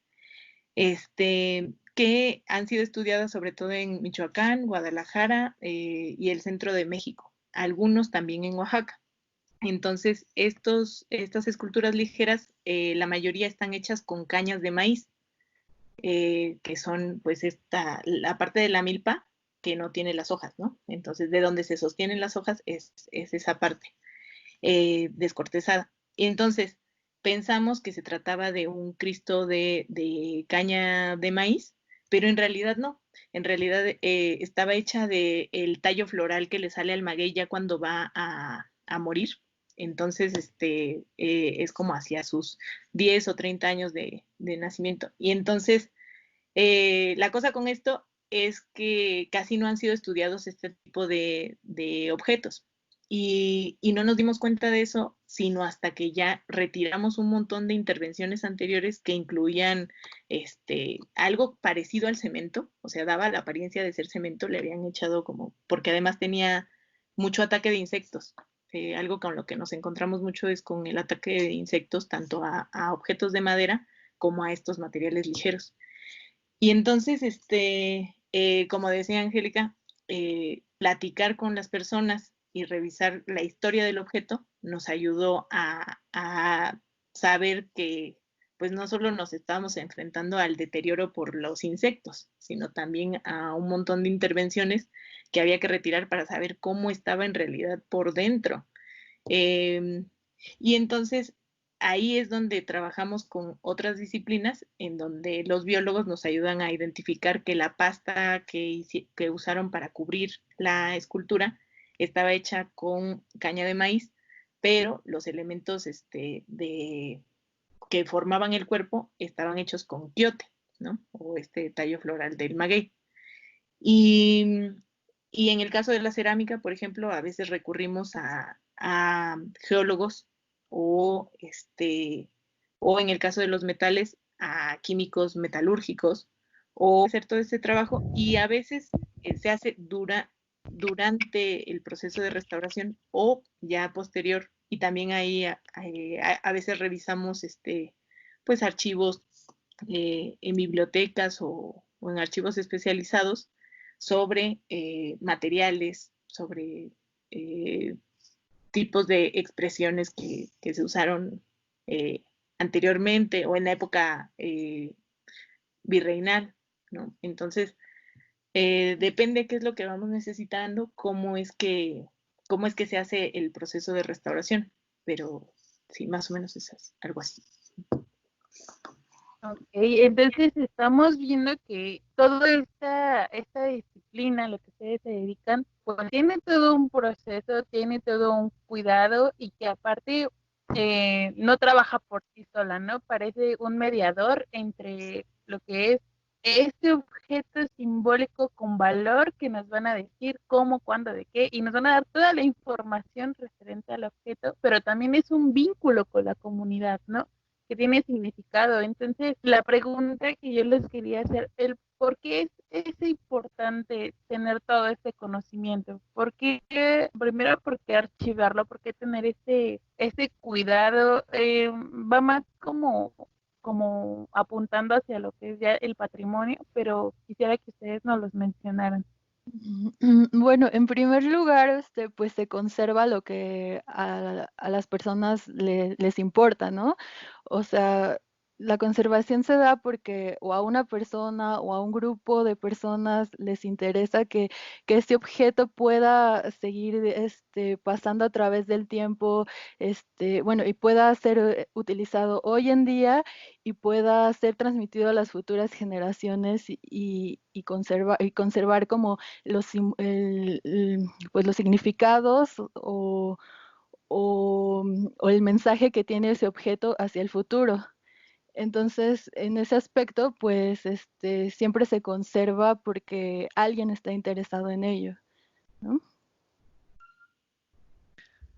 que han sido estudiadas sobre todo en Michoacán, Guadalajara y el centro de México, algunos también en Oaxaca. Entonces, estas esculturas ligeras, la mayoría están hechas con cañas de maíz, que son pues la parte de la milpa que no tiene las hojas, ¿no? Entonces, de donde se sostienen las hojas es esa parte descortezada. Y entonces, pensamos que se trataba de un Cristo de caña de maíz, pero en realidad no. En realidad estaba hecha del tallo floral que le sale al maguey ya cuando va a morir. Entonces, es como hacia sus 10 o 30 años de nacimiento. Y entonces, la cosa con esto es que casi no han sido estudiados este tipo de objetos. Y no nos dimos cuenta de eso, sino hasta que ya retiramos un montón de intervenciones anteriores que incluían algo parecido al cemento, o sea, daba la apariencia de ser cemento, le habían echado porque además tenía mucho ataque de insectos. Algo con lo que nos encontramos mucho es con el ataque de insectos, tanto a objetos de madera como a estos materiales ligeros. Y entonces, como decía Angélica, platicar con las personas y revisar la historia del objeto nos ayudó a saber que pues no solo nos estábamos enfrentando al deterioro por los insectos, sino también a un montón de intervenciones que había que retirar para saber cómo estaba en realidad por dentro. Y entonces ahí es donde trabajamos con otras disciplinas, en donde los biólogos nos ayudan a identificar que la pasta que usaron para cubrir la escultura estaba hecha con caña de maíz, pero los elementos que formaban el cuerpo estaban hechos con quiote, ¿no? O este tallo floral del maguey. Y en el caso de la cerámica, por ejemplo, a veces recurrimos a geólogos o, o en el caso de los metales, a químicos metalúrgicos o hacer todo este trabajo, y a veces se hace durante el proceso de restauración o ya posterior, y también ahí a veces revisamos pues archivos en bibliotecas o en archivos especializados sobre materiales, sobre tipos de expresiones que se usaron anteriormente o en la época virreinal, ¿no? Entonces, depende qué es lo que vamos necesitando, cómo es que se hace el proceso de restauración, pero sí, más o menos es algo así. Ok, entonces estamos viendo que toda esta disciplina, lo que ustedes se dedican, pues tiene todo un proceso, tiene todo un cuidado y que aparte no trabaja por sí sola, ¿no? Parece un mediador entre lo que es este objeto simbólico con valor que nos van a decir cómo, cuándo, de qué, y nos van a dar toda la información referente al objeto, pero también es un vínculo con la comunidad, ¿no? Que tiene significado. Entonces, la pregunta que yo les quería hacer, el por qué es importante tener todo este conocimiento, por qué, primero, por qué archivarlo, por qué tener este cuidado, va más como apuntando hacia lo que es ya el patrimonio, pero quisiera que ustedes nos los mencionaran. Bueno, en primer lugar, pues se conserva lo que a las personas les importa, ¿no? O sea, la conservación se da porque o a una persona o a un grupo de personas les interesa que este objeto pueda seguir pasando a través del tiempo, bueno, y pueda ser utilizado hoy en día y pueda ser transmitido a las futuras generaciones y conservar como pues los significados o el mensaje que tiene ese objeto hacia el futuro. Entonces, en ese aspecto, pues siempre se conserva porque alguien está interesado en ello, ¿no?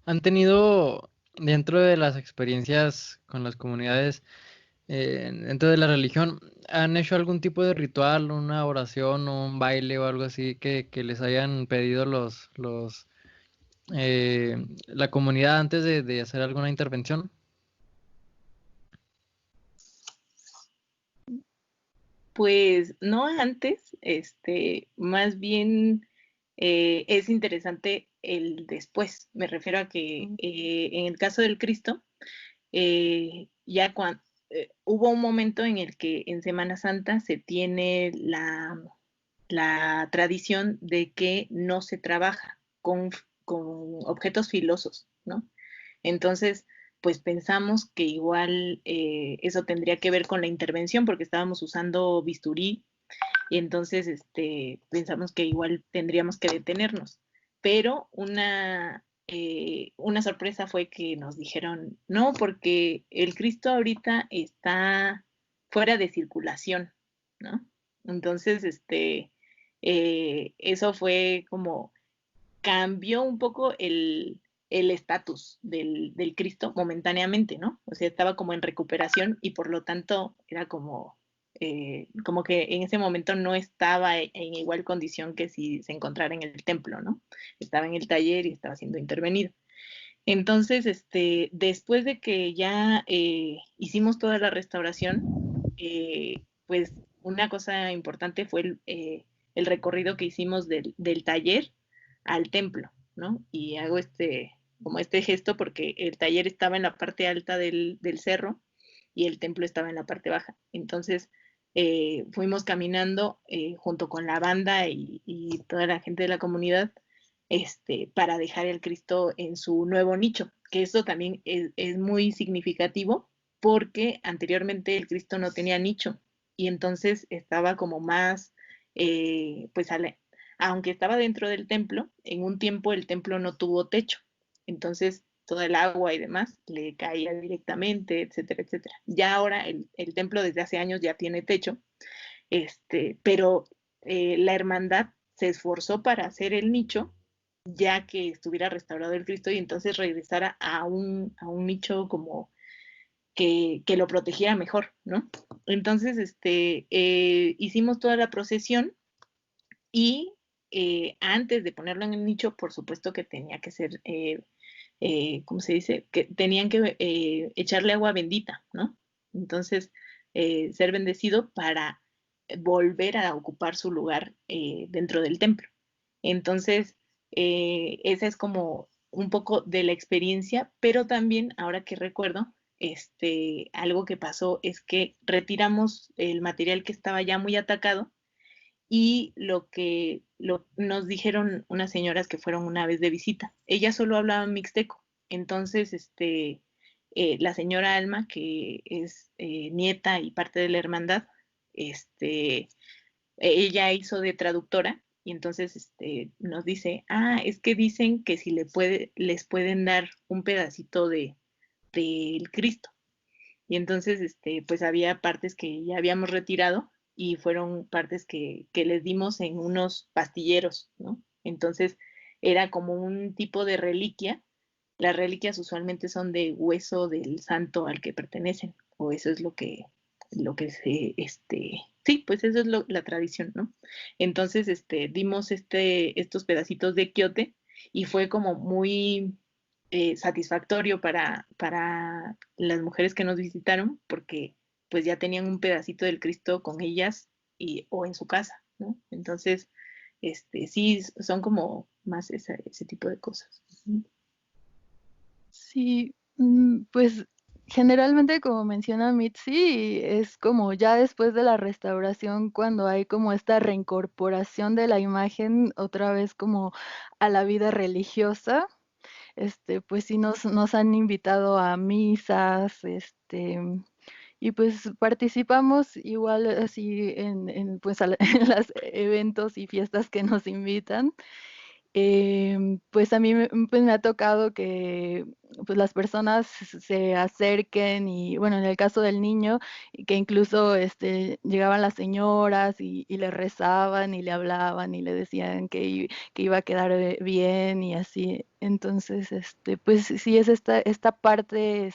¿Han tenido dentro de las experiencias con las comunidades dentro de la religión, ¿han hecho algún tipo de ritual, una oración o un baile o algo así que les hayan pedido la comunidad antes de hacer alguna intervención? Pues no antes, más bien es interesante el después. Me refiero a que en el caso del Cristo, ya cuando hubo un momento en el que en Semana Santa se tiene la tradición de que no se trabaja con objetos filosos, ¿no? Entonces, pues pensamos que igual eso tendría que ver con la intervención porque estábamos usando bisturí y entonces pensamos que igual tendríamos que detenernos. Pero una sorpresa fue que nos dijeron, no, porque el Cristo ahorita está fuera de circulación, ¿no? Entonces, eso fue como cambió un poco el estatus del Cristo momentáneamente, ¿no? O sea, estaba como en recuperación y por lo tanto era como que en ese momento no estaba en igual condición que si se encontrara en el templo, ¿no? Estaba en el taller y estaba siendo intervenido. Entonces, después de que ya hicimos toda la restauración, pues una cosa importante fue el recorrido que hicimos del taller al templo, ¿no? Y hago como este gesto porque el taller estaba en la parte alta del cerro y el templo estaba en la parte baja. Entonces, fuimos caminando junto con la banda y toda la gente de la comunidad para dejar el Cristo en su nuevo nicho, que eso también es muy significativo porque anteriormente el Cristo no tenía nicho y entonces estaba como más, pues aunque estaba dentro del templo, en un tiempo el templo no tuvo techo, entonces toda el agua y demás le caía directamente, etcétera, etcétera. Ya ahora el templo desde hace años ya tiene techo, pero la hermandad se esforzó para hacer el nicho ya que estuviera restaurado el Cristo y entonces regresara a un nicho como que lo protegiera mejor, ¿no? Entonces, hicimos toda la procesión y antes de ponerlo en el nicho, por supuesto que tenía que ser, ¿cómo se dice? Que tenían que echarle agua bendita, ¿no? Entonces, ser bendecido para volver a ocupar su lugar dentro del templo. Entonces, esa es como un poco de la experiencia, pero también, ahora que recuerdo, algo que pasó es que retiramos el material que estaba ya muy atacado y nos dijeron unas señoras que fueron una vez de visita. Ellas solo hablaban mixteco. Entonces, la señora Alma, que es nieta y parte de la hermandad, ella hizo de traductora y entonces nos dice, es que dicen que si les pueden dar un pedacito del Cristo. Y entonces, pues había partes que ya habíamos retirado y fueron partes que les dimos en unos pastilleros, ¿no? Entonces, era como un tipo de reliquia. Las reliquias usualmente son de hueso del santo al que pertenecen, o eso es lo que sí, pues eso es la tradición, ¿no? Entonces, dimos estos pedacitos de quiote y fue como muy satisfactorio para las mujeres que nos visitaron porque pues ya tenían un pedacito del Cristo con ellas o en su casa, ¿no? Entonces, sí, son como más ese tipo de cosas. Sí, pues generalmente como menciona Mitzi, es como ya después de la restauración cuando hay como esta reincorporación de la imagen otra vez como a la vida religiosa. Pues sí nos han invitado a misas, y pues participamos igual así pues en los eventos y fiestas que nos invitan. Pues a mí pues me ha tocado que pues las personas se acerquen y bueno, en el caso del niño, que incluso llegaban las señoras y le rezaban y le hablaban y le decían que iba a quedar bien y así. Entonces, pues sí es esta parte,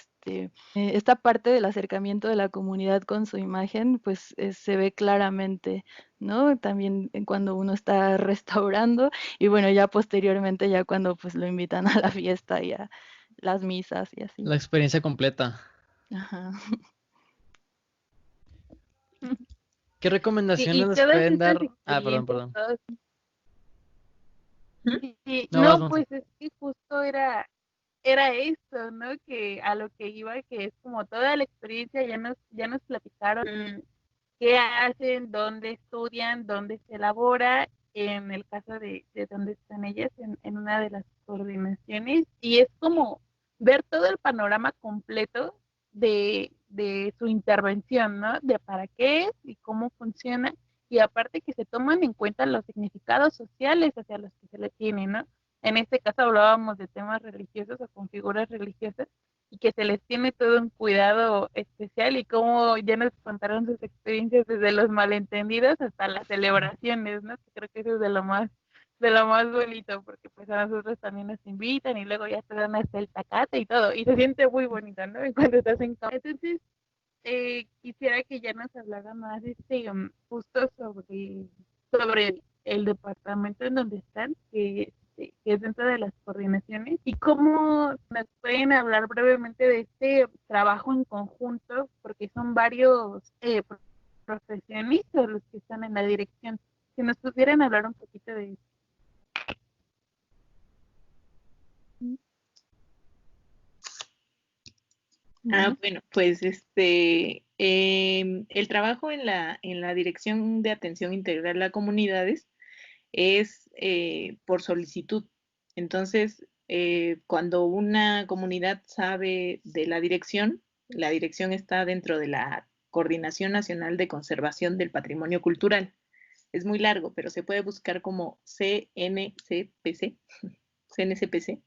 esta parte del acercamiento de la comunidad con su imagen, pues se ve claramente, ¿no? También cuando uno está restaurando y bueno, ya posteriormente, ya cuando pues lo invitan a la fiesta y a las misas y así. La experiencia completa. Ajá. ¿Qué Y recomendaciones nos todas pueden estas dar? Ah, experiencias, perdón. todas, ¿Mm? No, vas, no, Monse. pues es que justo era eso, ¿no? Que a lo que iba, que es como toda la experiencia, ya nos platicaron qué hacen, dónde estudian, dónde se elabora, en el caso de dónde están ellas, en una de las coordinaciones, y es como ver todo el panorama completo de su intervención, ¿no? De para qué es y cómo funciona, y aparte que se toman en cuenta los significados sociales hacia los que se le tiene, ¿no? En este caso hablábamos de temas religiosos o con figuras religiosas, y que se les tiene todo un cuidado especial y como ya nos contaron sus experiencias desde los malentendidos hasta las celebraciones, ¿no? Que creo que eso es de lo más bonito, porque pues a nosotros también nos invitan y luego ya te dan hasta el tacate y todo, y se siente muy bonito, ¿no? Y cuando estás en casa. Entonces, quisiera que ya nos hablara más, justo sobre el departamento en donde están, que es dentro de las coordinaciones, y cómo nos pueden hablar brevemente de este trabajo en conjunto, porque son varios profesionistas los que están en la dirección. Si nos pudieran hablar un poquito de eso. Bueno, pues el trabajo en la Dirección de Atención Integral a Comunidades es por solicitud. Entonces, cuando una comunidad sabe de la dirección está dentro de la Coordinación Nacional de Conservación del Patrimonio Cultural. Es muy largo, pero se puede buscar como CNCPC, CNCPC,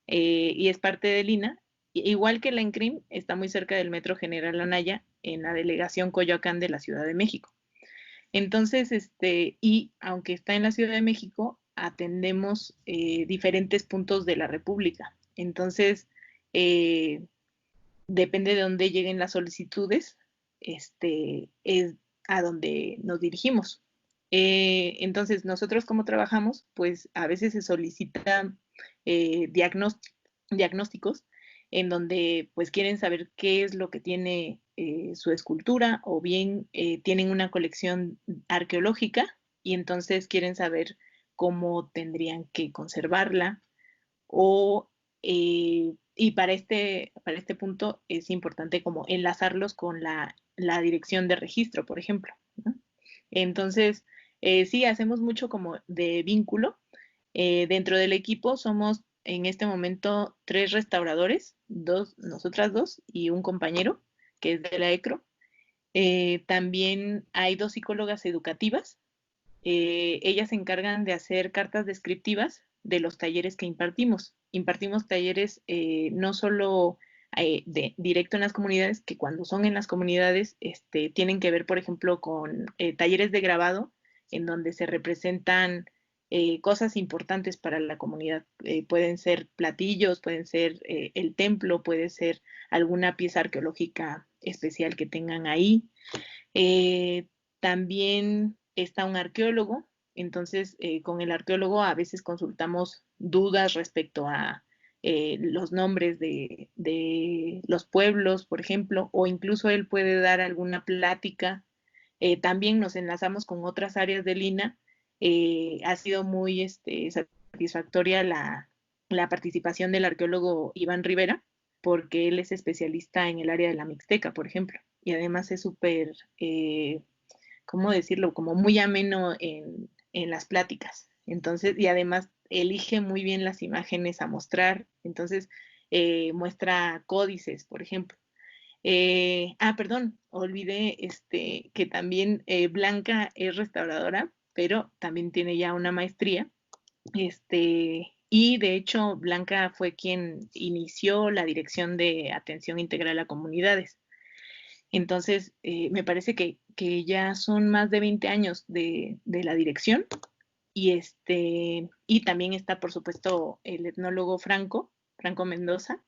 y es parte del INA. Igual que la ENCRIM, está muy cerca del Metro General Anaya, en la delegación Coyoacán de la Ciudad de México. Entonces, y aunque está en la Ciudad de México, atendemos diferentes puntos de la República. Entonces, depende de dónde lleguen las solicitudes, es a donde nos dirigimos. Entonces, nosotros cómo trabajamos, pues a veces se solicitan diagnósticos en donde pues quieren saber qué es lo que tiene su escultura o bien tienen una colección arqueológica y entonces quieren saber cómo tendrían que conservarla o y para este punto es importante como enlazarlos con la dirección de registro, por ejemplo, ¿no? Entonces, sí, hacemos mucho como de vínculo. Dentro del equipo somos en este momento 3 restauradores, nosotras dos y un compañero que es de la ECRO. También hay 2 psicólogas educativas. Ellas se encargan de hacer cartas descriptivas de los talleres que impartimos. Impartimos talleres no solo directo en las comunidades, que cuando son en las comunidades tienen que ver, por ejemplo, con talleres de grabado, en donde se representan cosas importantes para la comunidad. Pueden ser platillos, pueden ser el templo, puede ser alguna pieza arqueológica especial que tengan ahí. También está un arqueólogo, entonces con el arqueólogo a veces consultamos dudas respecto a los nombres de los pueblos, por ejemplo, o incluso él puede dar alguna plática. También nos enlazamos con otras áreas del INA. Ha sido muy satisfactoria la participación del arqueólogo Iván Rivera, porque él es especialista en el área de la Mixteca, por ejemplo, y además es súper, ¿cómo decirlo? Como muy ameno en las pláticas. Entonces, y además elige muy bien las imágenes a mostrar. Entonces, muestra códices, por ejemplo. Perdón, olvidé que también Blanca es restauradora, pero también tiene ya una maestría. Y de de hecho, Blanca fue quien inició la dirección de atención integral a comunidades. Entonces, me parece que ya son más de 20 años de la dirección. Y también está, por supuesto, el etnólogo Franco Mendoza.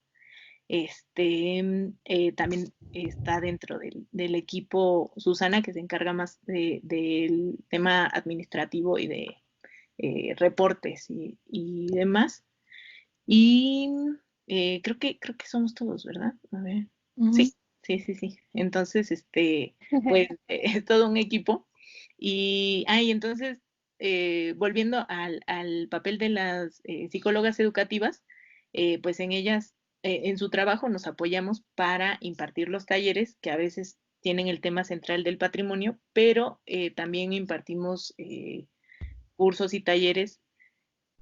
También está dentro del equipo Susana, que se encarga más del tema administrativo y de reportes y demás. Y creo que somos todos, ¿verdad? A ver. Ujú. Sí. Entonces, pues es todo un equipo. Y entonces, volviendo al papel de las psicólogas educativas, pues en ellas, en su trabajo nos apoyamos para impartir los talleres que a veces tienen el tema central del patrimonio, pero también impartimos cursos y talleres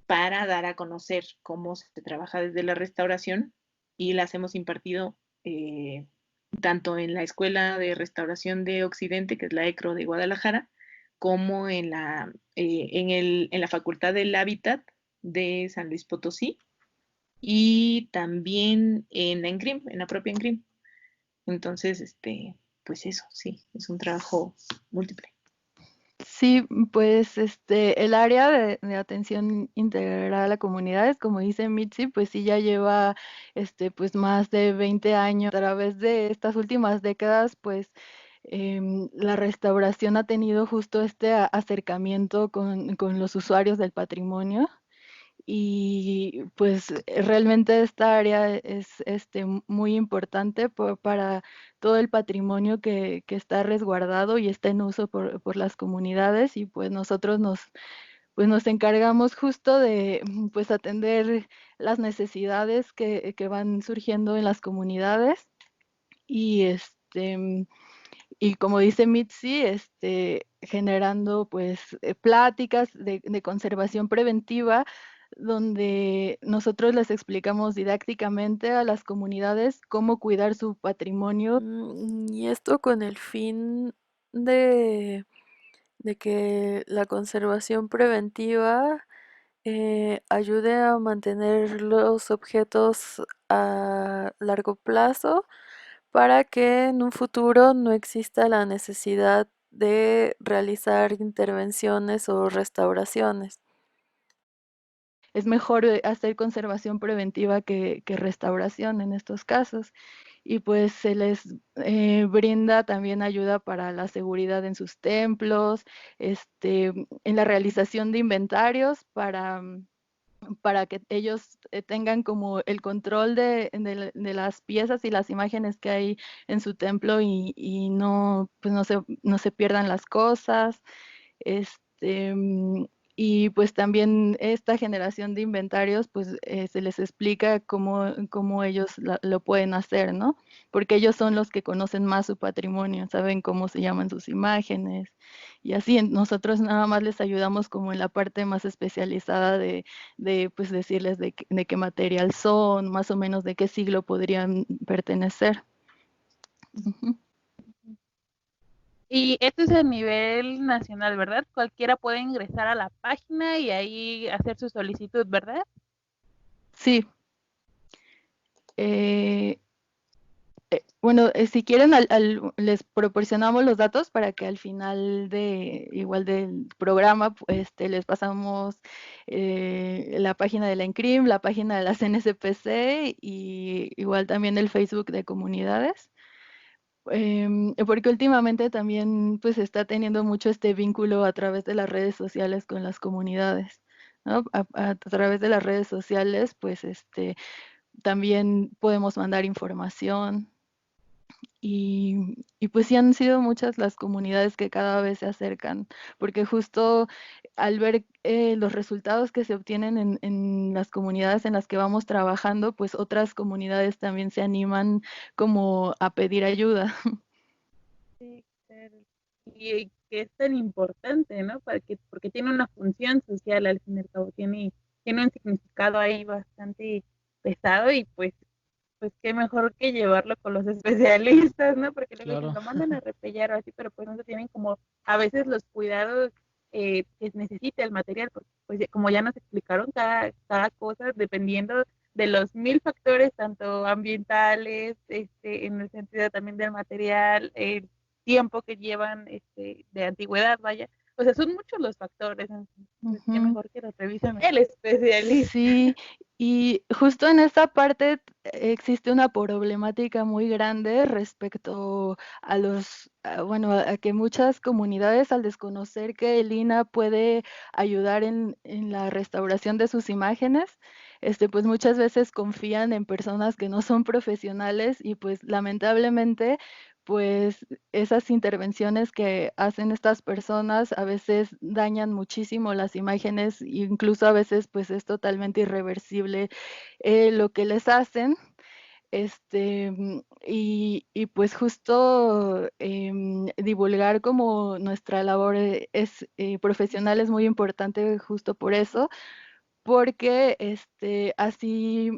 para dar a conocer cómo se trabaja desde la restauración, y las hemos impartido tanto en la Escuela de Restauración de Occidente, que es la ECRO de Guadalajara, como en la Facultad del Hábitat de San Luis Potosí, y también en la ENCRIM, en la propia ENCRIM. Entonces, pues eso, sí, es un trabajo múltiple. Sí, pues el área de atención integral a comunidades, como dice Mitzi, pues sí ya lleva pues más de 20 años. A través de estas últimas décadas, pues la restauración ha tenido justo este acercamiento con los usuarios del patrimonio. Y pues realmente esta área es muy importante para todo el patrimonio que está resguardado y está en uso por las comunidades, y pues nosotros nos encargamos justo de pues atender las necesidades que van surgiendo en las comunidades. Y y como dice Mitzi, generando pues pláticas de conservación preventiva, donde nosotros les explicamos didácticamente a las comunidades cómo cuidar su patrimonio. Y esto con el fin de, de que la conservación preventiva ayude a mantener los objetos a largo plazo, para que en un futuro no exista la necesidad de realizar intervenciones o restauraciones. Es mejor hacer conservación preventiva que restauración en estos casos. Y pues se les brinda también ayuda para la seguridad en sus templos, en la realización de inventarios para que ellos tengan como el control de las piezas y las imágenes que hay en su templo, y no, pues no se pierdan las cosas. Este, y pues también esta generación de inventarios, pues se les explica cómo ellos lo pueden hacer, ¿no? Porque ellos son los que conocen más su patrimonio, saben cómo se llaman sus imágenes, y así nosotros nada más les ayudamos como en la parte más especializada de pues decirles de qué material son, más o menos de qué siglo podrían pertenecer. Ujú. Y esto es a nivel nacional, ¿verdad? Cualquiera puede ingresar a la página y ahí hacer su solicitud, ¿verdad? Sí. Bueno, si quieren, les proporcionamos los datos para que al final igual del programa, les pasamos la página de la ENCRIM, la página de la CNSPC, y igual también el Facebook de comunidades. Porque últimamente también pues está teniendo mucho este vínculo a través de las redes sociales con las comunidades, ¿no? A través de las redes sociales, pues también podemos mandar información. Y pues sí han sido muchas las comunidades que cada vez se acercan, porque justo al ver los resultados que se obtienen en las comunidades en las que vamos trabajando, pues otras comunidades también se animan como a pedir ayuda. Sí, claro. Y que es tan importante, ¿no? Porque tiene una función social, al fin y al cabo, tiene un significado ahí bastante pesado, y pues qué mejor que llevarlo con los especialistas, ¿no? Porque luego dicen, Claro. lo mandan a repellar o así, pero pues no se tienen como a veces los cuidados que necesita el material, porque pues como ya nos explicaron, cada cosa, dependiendo de los 1000 factores, tanto ambientales, en el sentido también del material, el tiempo que llevan de antigüedad, vaya. O sea, son muchos los factores, entonces qué Ujú. mejor que lo revisen el especialista. Sí, y justo en esta parte existe una problemática muy grande respecto a bueno, a que muchas comunidades al desconocer que el INAH puede ayudar en la restauración de sus imágenes, pues muchas veces confían en personas que no son profesionales y pues lamentablemente pues esas intervenciones que hacen estas personas a veces dañan muchísimo las imágenes, incluso a veces pues es totalmente irreversible lo que les hacen. Y pues justo divulgar como nuestra labor es profesional es muy importante justo por eso, porque así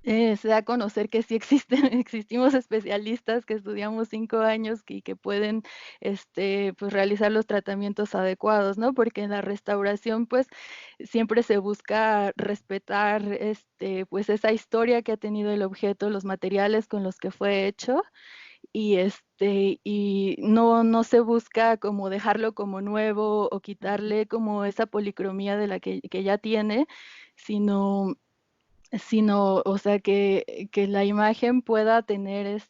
se da a conocer que sí existimos especialistas que estudiamos 5 años y que pueden, pues, realizar los tratamientos adecuados, ¿no? Porque en la restauración, pues, siempre se busca respetar, pues, esa historia que ha tenido el objeto, los materiales con los que fue hecho, y no se busca como dejarlo como nuevo o quitarle como esa policromía de la que ya tiene, sino o sea, que la imagen pueda tener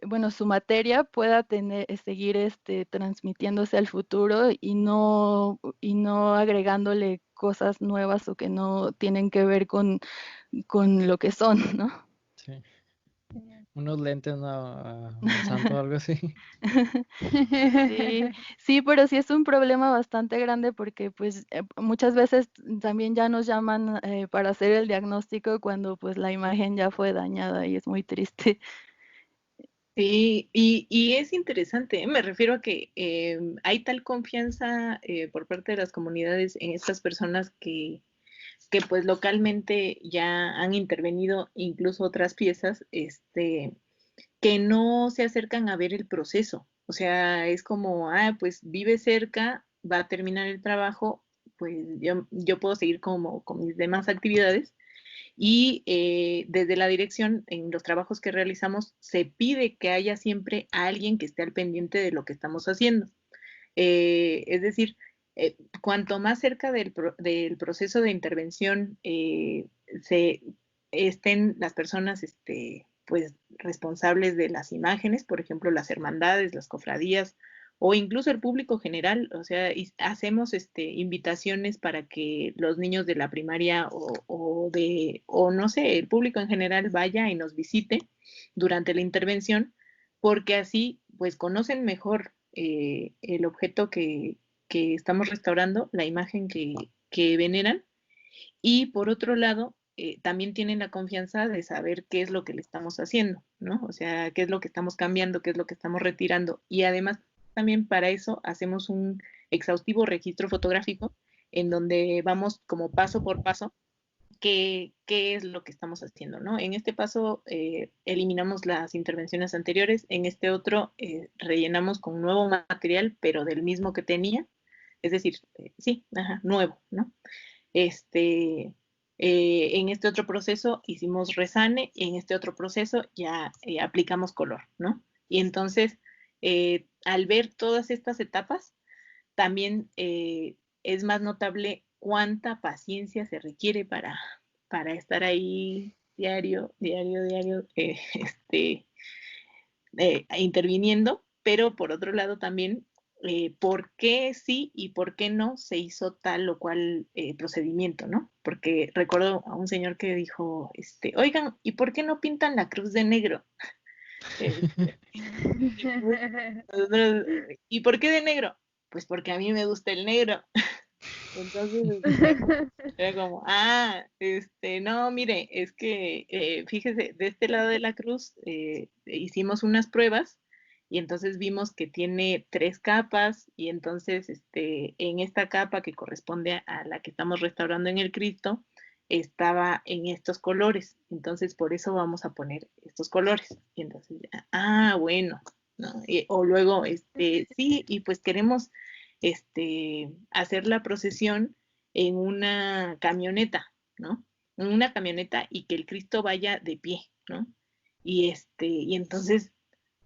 bueno, su materia pueda tener, seguir transmitiéndose al futuro y no agregándole cosas nuevas o que no tienen que ver con lo que son, ¿no? Sí. Unos lentes, ¿no? Un santo o algo así. Sí, sí, pero sí es un problema bastante grande porque pues muchas veces también ya nos llaman para hacer el diagnóstico cuando pues la imagen ya fue dañada y es muy triste. Sí, y es interesante, ¿eh? Me refiero a que hay tal confianza por parte de las comunidades en estas personas que pues localmente ya han intervenido incluso otras piezas, que no se acercan a ver el proceso. O sea, es como, pues vive cerca, va a terminar el trabajo, pues yo puedo seguir como con mis demás actividades. Y desde la dirección, en los trabajos que realizamos, se pide que haya siempre alguien que esté al pendiente de lo que estamos haciendo. Es decir, cuanto más cerca del proceso de intervención se estén las personas pues, responsables de las imágenes, por ejemplo, las hermandades, las cofradías, o incluso el público general, o sea, hacemos invitaciones para que los niños de la primaria o no sé, el público en general vaya y nos visite durante la intervención, porque así pues conocen mejor el objeto que estamos restaurando, la imagen que veneran, y por otro lado, también tienen la confianza de saber qué es lo que le estamos haciendo, ¿no? O sea, qué es lo que estamos cambiando, qué es lo que estamos retirando, y además también para eso hacemos un exhaustivo registro fotográfico en donde vamos como paso por paso qué es lo que estamos haciendo, ¿no? En este paso eliminamos las intervenciones anteriores, en este otro rellenamos con nuevo material, pero del mismo que tenía, es decir, sí, nuevo, ¿no? En este otro proceso hicimos resane y en este otro proceso ya aplicamos color, ¿no? Y entonces, al ver todas estas etapas, también es más notable cuánta paciencia se requiere para estar ahí diario, interviniendo, pero por otro lado también, por qué sí y por qué no se hizo tal o cual procedimiento, ¿no? Porque recuerdo a un señor que dijo, oigan, ¿y por qué no pintan la cruz de negro? ¿Y por qué de negro? Pues porque a mí me gusta el negro. Entonces, era como, no, mire, es que, fíjese, de este lado de la cruz hicimos unas pruebas y entonces vimos que tiene 3 capas y entonces, en esta capa que corresponde a la que estamos restaurando en el Cristo, estaba en estos colores. Entonces, por eso vamos a poner estos colores. Y entonces, bueno, ¿no? O luego, sí, y pues queremos hacer la procesión en una camioneta, ¿no? En una camioneta y que el Cristo vaya de pie, ¿no? Y entonces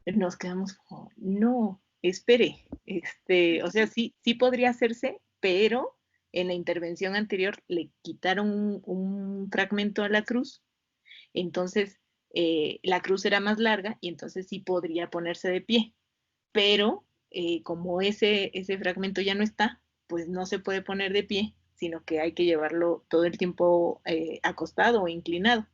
nos quedamos como, no, espere, o sea, sí, sí podría hacerse, pero en la intervención anterior le quitaron un fragmento a la cruz, entonces la cruz era más larga y entonces sí podría ponerse de pie, pero como ese fragmento ya no está, pues no se puede poner de pie, sino que hay que llevarlo todo el tiempo acostado o inclinado.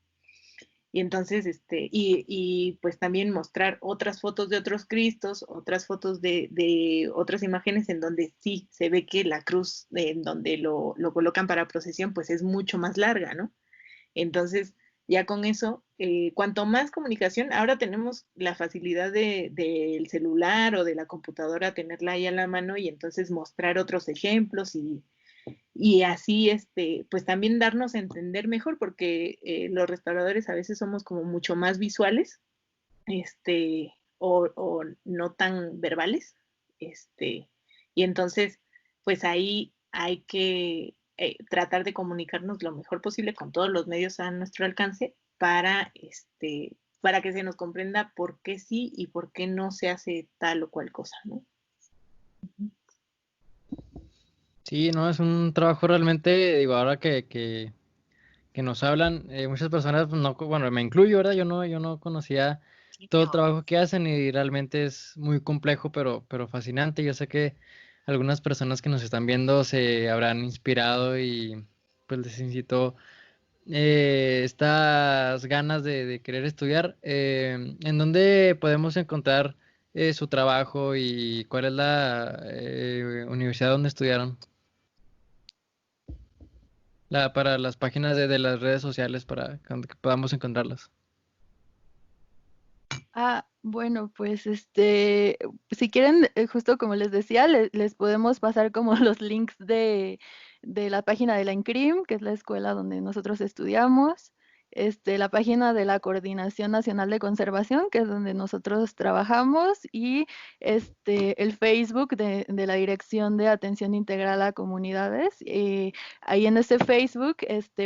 Y entonces, y pues también mostrar otras fotos de otros Cristos, otras fotos de otras imágenes en donde sí se ve que la cruz en donde lo colocan para procesión, pues es mucho más larga, ¿no? Entonces, ya con eso, cuanto más comunicación, ahora tenemos la facilidad del celular o de la computadora, tenerla ahí a la mano y entonces mostrar otros ejemplos y así, pues también darnos a entender mejor, porque los restauradores a veces somos como mucho más visuales, o no tan verbales, y entonces, pues ahí hay que tratar de comunicarnos lo mejor posible con todos los medios a nuestro alcance para que se nos comprenda por qué sí y por qué no se hace tal o cual cosa, ¿no? Sí, no, es un trabajo realmente, digo, ahora que nos hablan, muchas personas, pues, no, bueno, me incluyo, ¿verdad? Yo no conocía todo el trabajo que hacen y realmente es muy complejo, pero fascinante. Yo sé que algunas personas que nos están viendo se habrán inspirado y pues les incitó estas ganas de querer estudiar. ¿En dónde podemos encontrar su trabajo y cuál es la universidad donde estudiaron? Para las páginas de las redes sociales para que podamos encontrarlas. Bueno, pues si quieren, justo como les decía, les podemos pasar como los links de la página de la INCRIM, que es la escuela donde nosotros estudiamos, la página de la Coordinación Nacional de Conservación, que es donde nosotros trabajamos, y el Facebook de la Dirección de Atención Integral a Comunidades. Ahí en ese Facebook,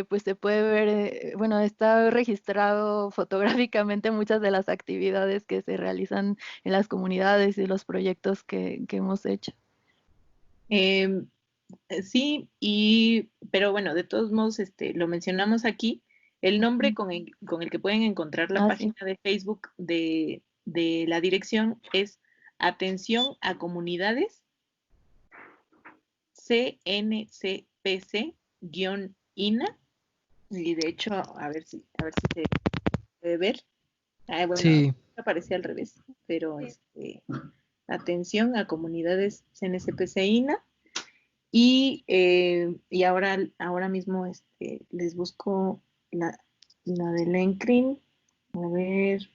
pues se puede ver, bueno, está registrado fotográficamente muchas de las actividades que se realizan en las comunidades y los proyectos que hemos hecho. Sí, pero bueno, de todos modos, lo mencionamos aquí. El nombre con el que pueden encontrar la Sí. página de Facebook de la dirección es Atención a Comunidades CNCPC-INA. Y de hecho, a ver si se puede ver. Bueno, Sí, aparece al revés, pero Atención a Comunidades CNCPC-INA. Y ahora mismo les busco la del ENCRIM. A ver,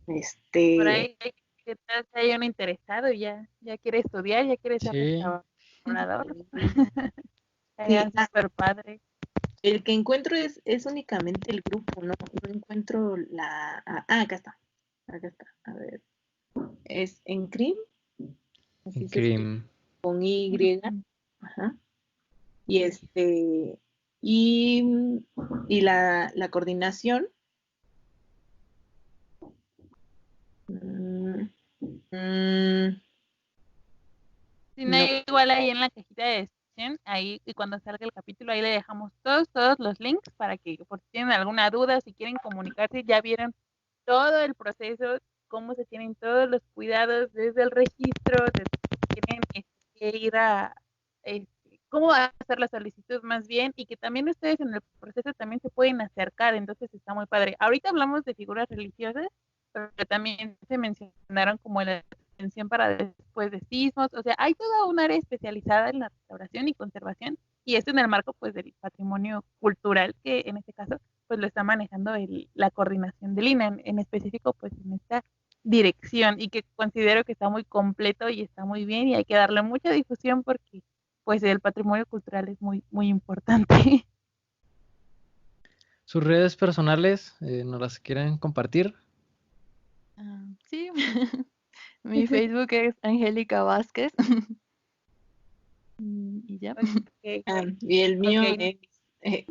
Por ahí, ¿qué tal si hay un interesado y ya quiere estudiar, ya quiere ser sí, restaurador? sí, Sería súper padre. el que encuentro es únicamente el grupo, no encuentro acá está, a ver, es ENCRIM, así se escribe, Increíble. con Y, ajá, y y la coordinación. Mm, mm, Si no, no, igual ahí en la cajita de descripción, ahí y cuando salga el capítulo, ahí le dejamos todos los links para que por si tienen alguna duda, si quieren comunicarse, ya vieron todo el proceso, cómo se tienen todos los cuidados desde el registro, desde que tienen que ir cómo hacer la solicitud más bien, y que también ustedes en el proceso también se pueden acercar, entonces está muy padre. Ahorita hablamos de figuras religiosas, pero también se mencionaron como la atención para después de sismos, o sea, hay toda un área especializada en la restauración y conservación, y esto en el marco pues del patrimonio cultural, que en este caso pues lo está manejando la coordinación del INA, en específico pues en esta dirección, y que considero que está muy completo y está muy bien y hay que darle mucha difusión porque pues el patrimonio cultural es muy, muy importante. ¿Sus redes personales nos las quieren compartir? Sí, mi Facebook es Angélica Vázquez. Y ya. Ok, Y el mío ok.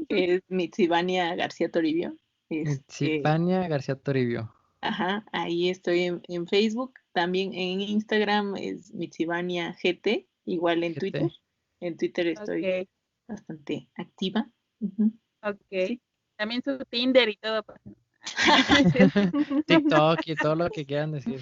es Mitsibania García Toribio. Mitsipania García Toribio. Ajá, ahí estoy en Facebook. También en Instagram es Mitsibania GT, igual en GT. Twitter. En Twitter estoy Ok, bastante activa. Ujú. ok. Sí. También su Tinder y todo. Pues. No es cierto. TikTok y todo lo que quieran decir.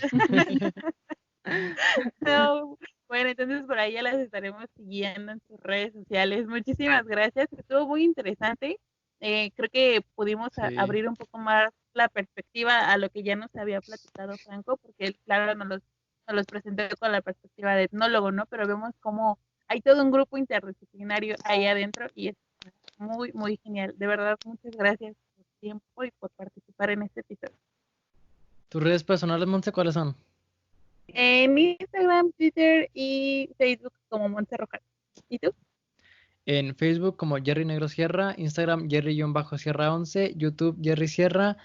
No, bueno, entonces por ahí ya las estaremos siguiendo en sus redes sociales. Muchísimas gracias, estuvo muy interesante. Creo que pudimos Sí. abrir un poco más la perspectiva a lo que ya nos había platicado Franco, porque él, claro, nos los presentó con la perspectiva de etnólogo, ¿no? Pero vemos cómo hay todo un grupo interdisciplinario ahí adentro y es muy, muy genial. De verdad, muchas gracias por su tiempo y por participar en este episodio. ¿Tus redes personales, Monse, cuáles son? En Instagram, Twitter y Facebook como Montse Rojas. ¿Y tú? En Facebook como Jerry Negro Sierra, Instagram Jerry-Sierra 11, YouTube Jerry Sierra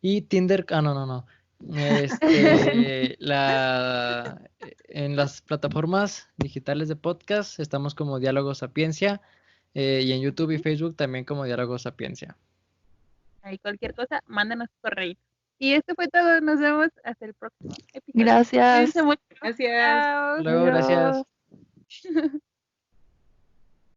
y Tinder. No. En las plataformas digitales de podcast estamos como Diálogo Sapiencia y en YouTube y Facebook también como Diálogo Sapiencia. Ahí cualquier cosa, mándanos correo. Y esto fue todo. Nos vemos hasta el próximo episodio. Gracias. Cuídense mucho. Gracias. Chao. Luego, gracias. Adiós.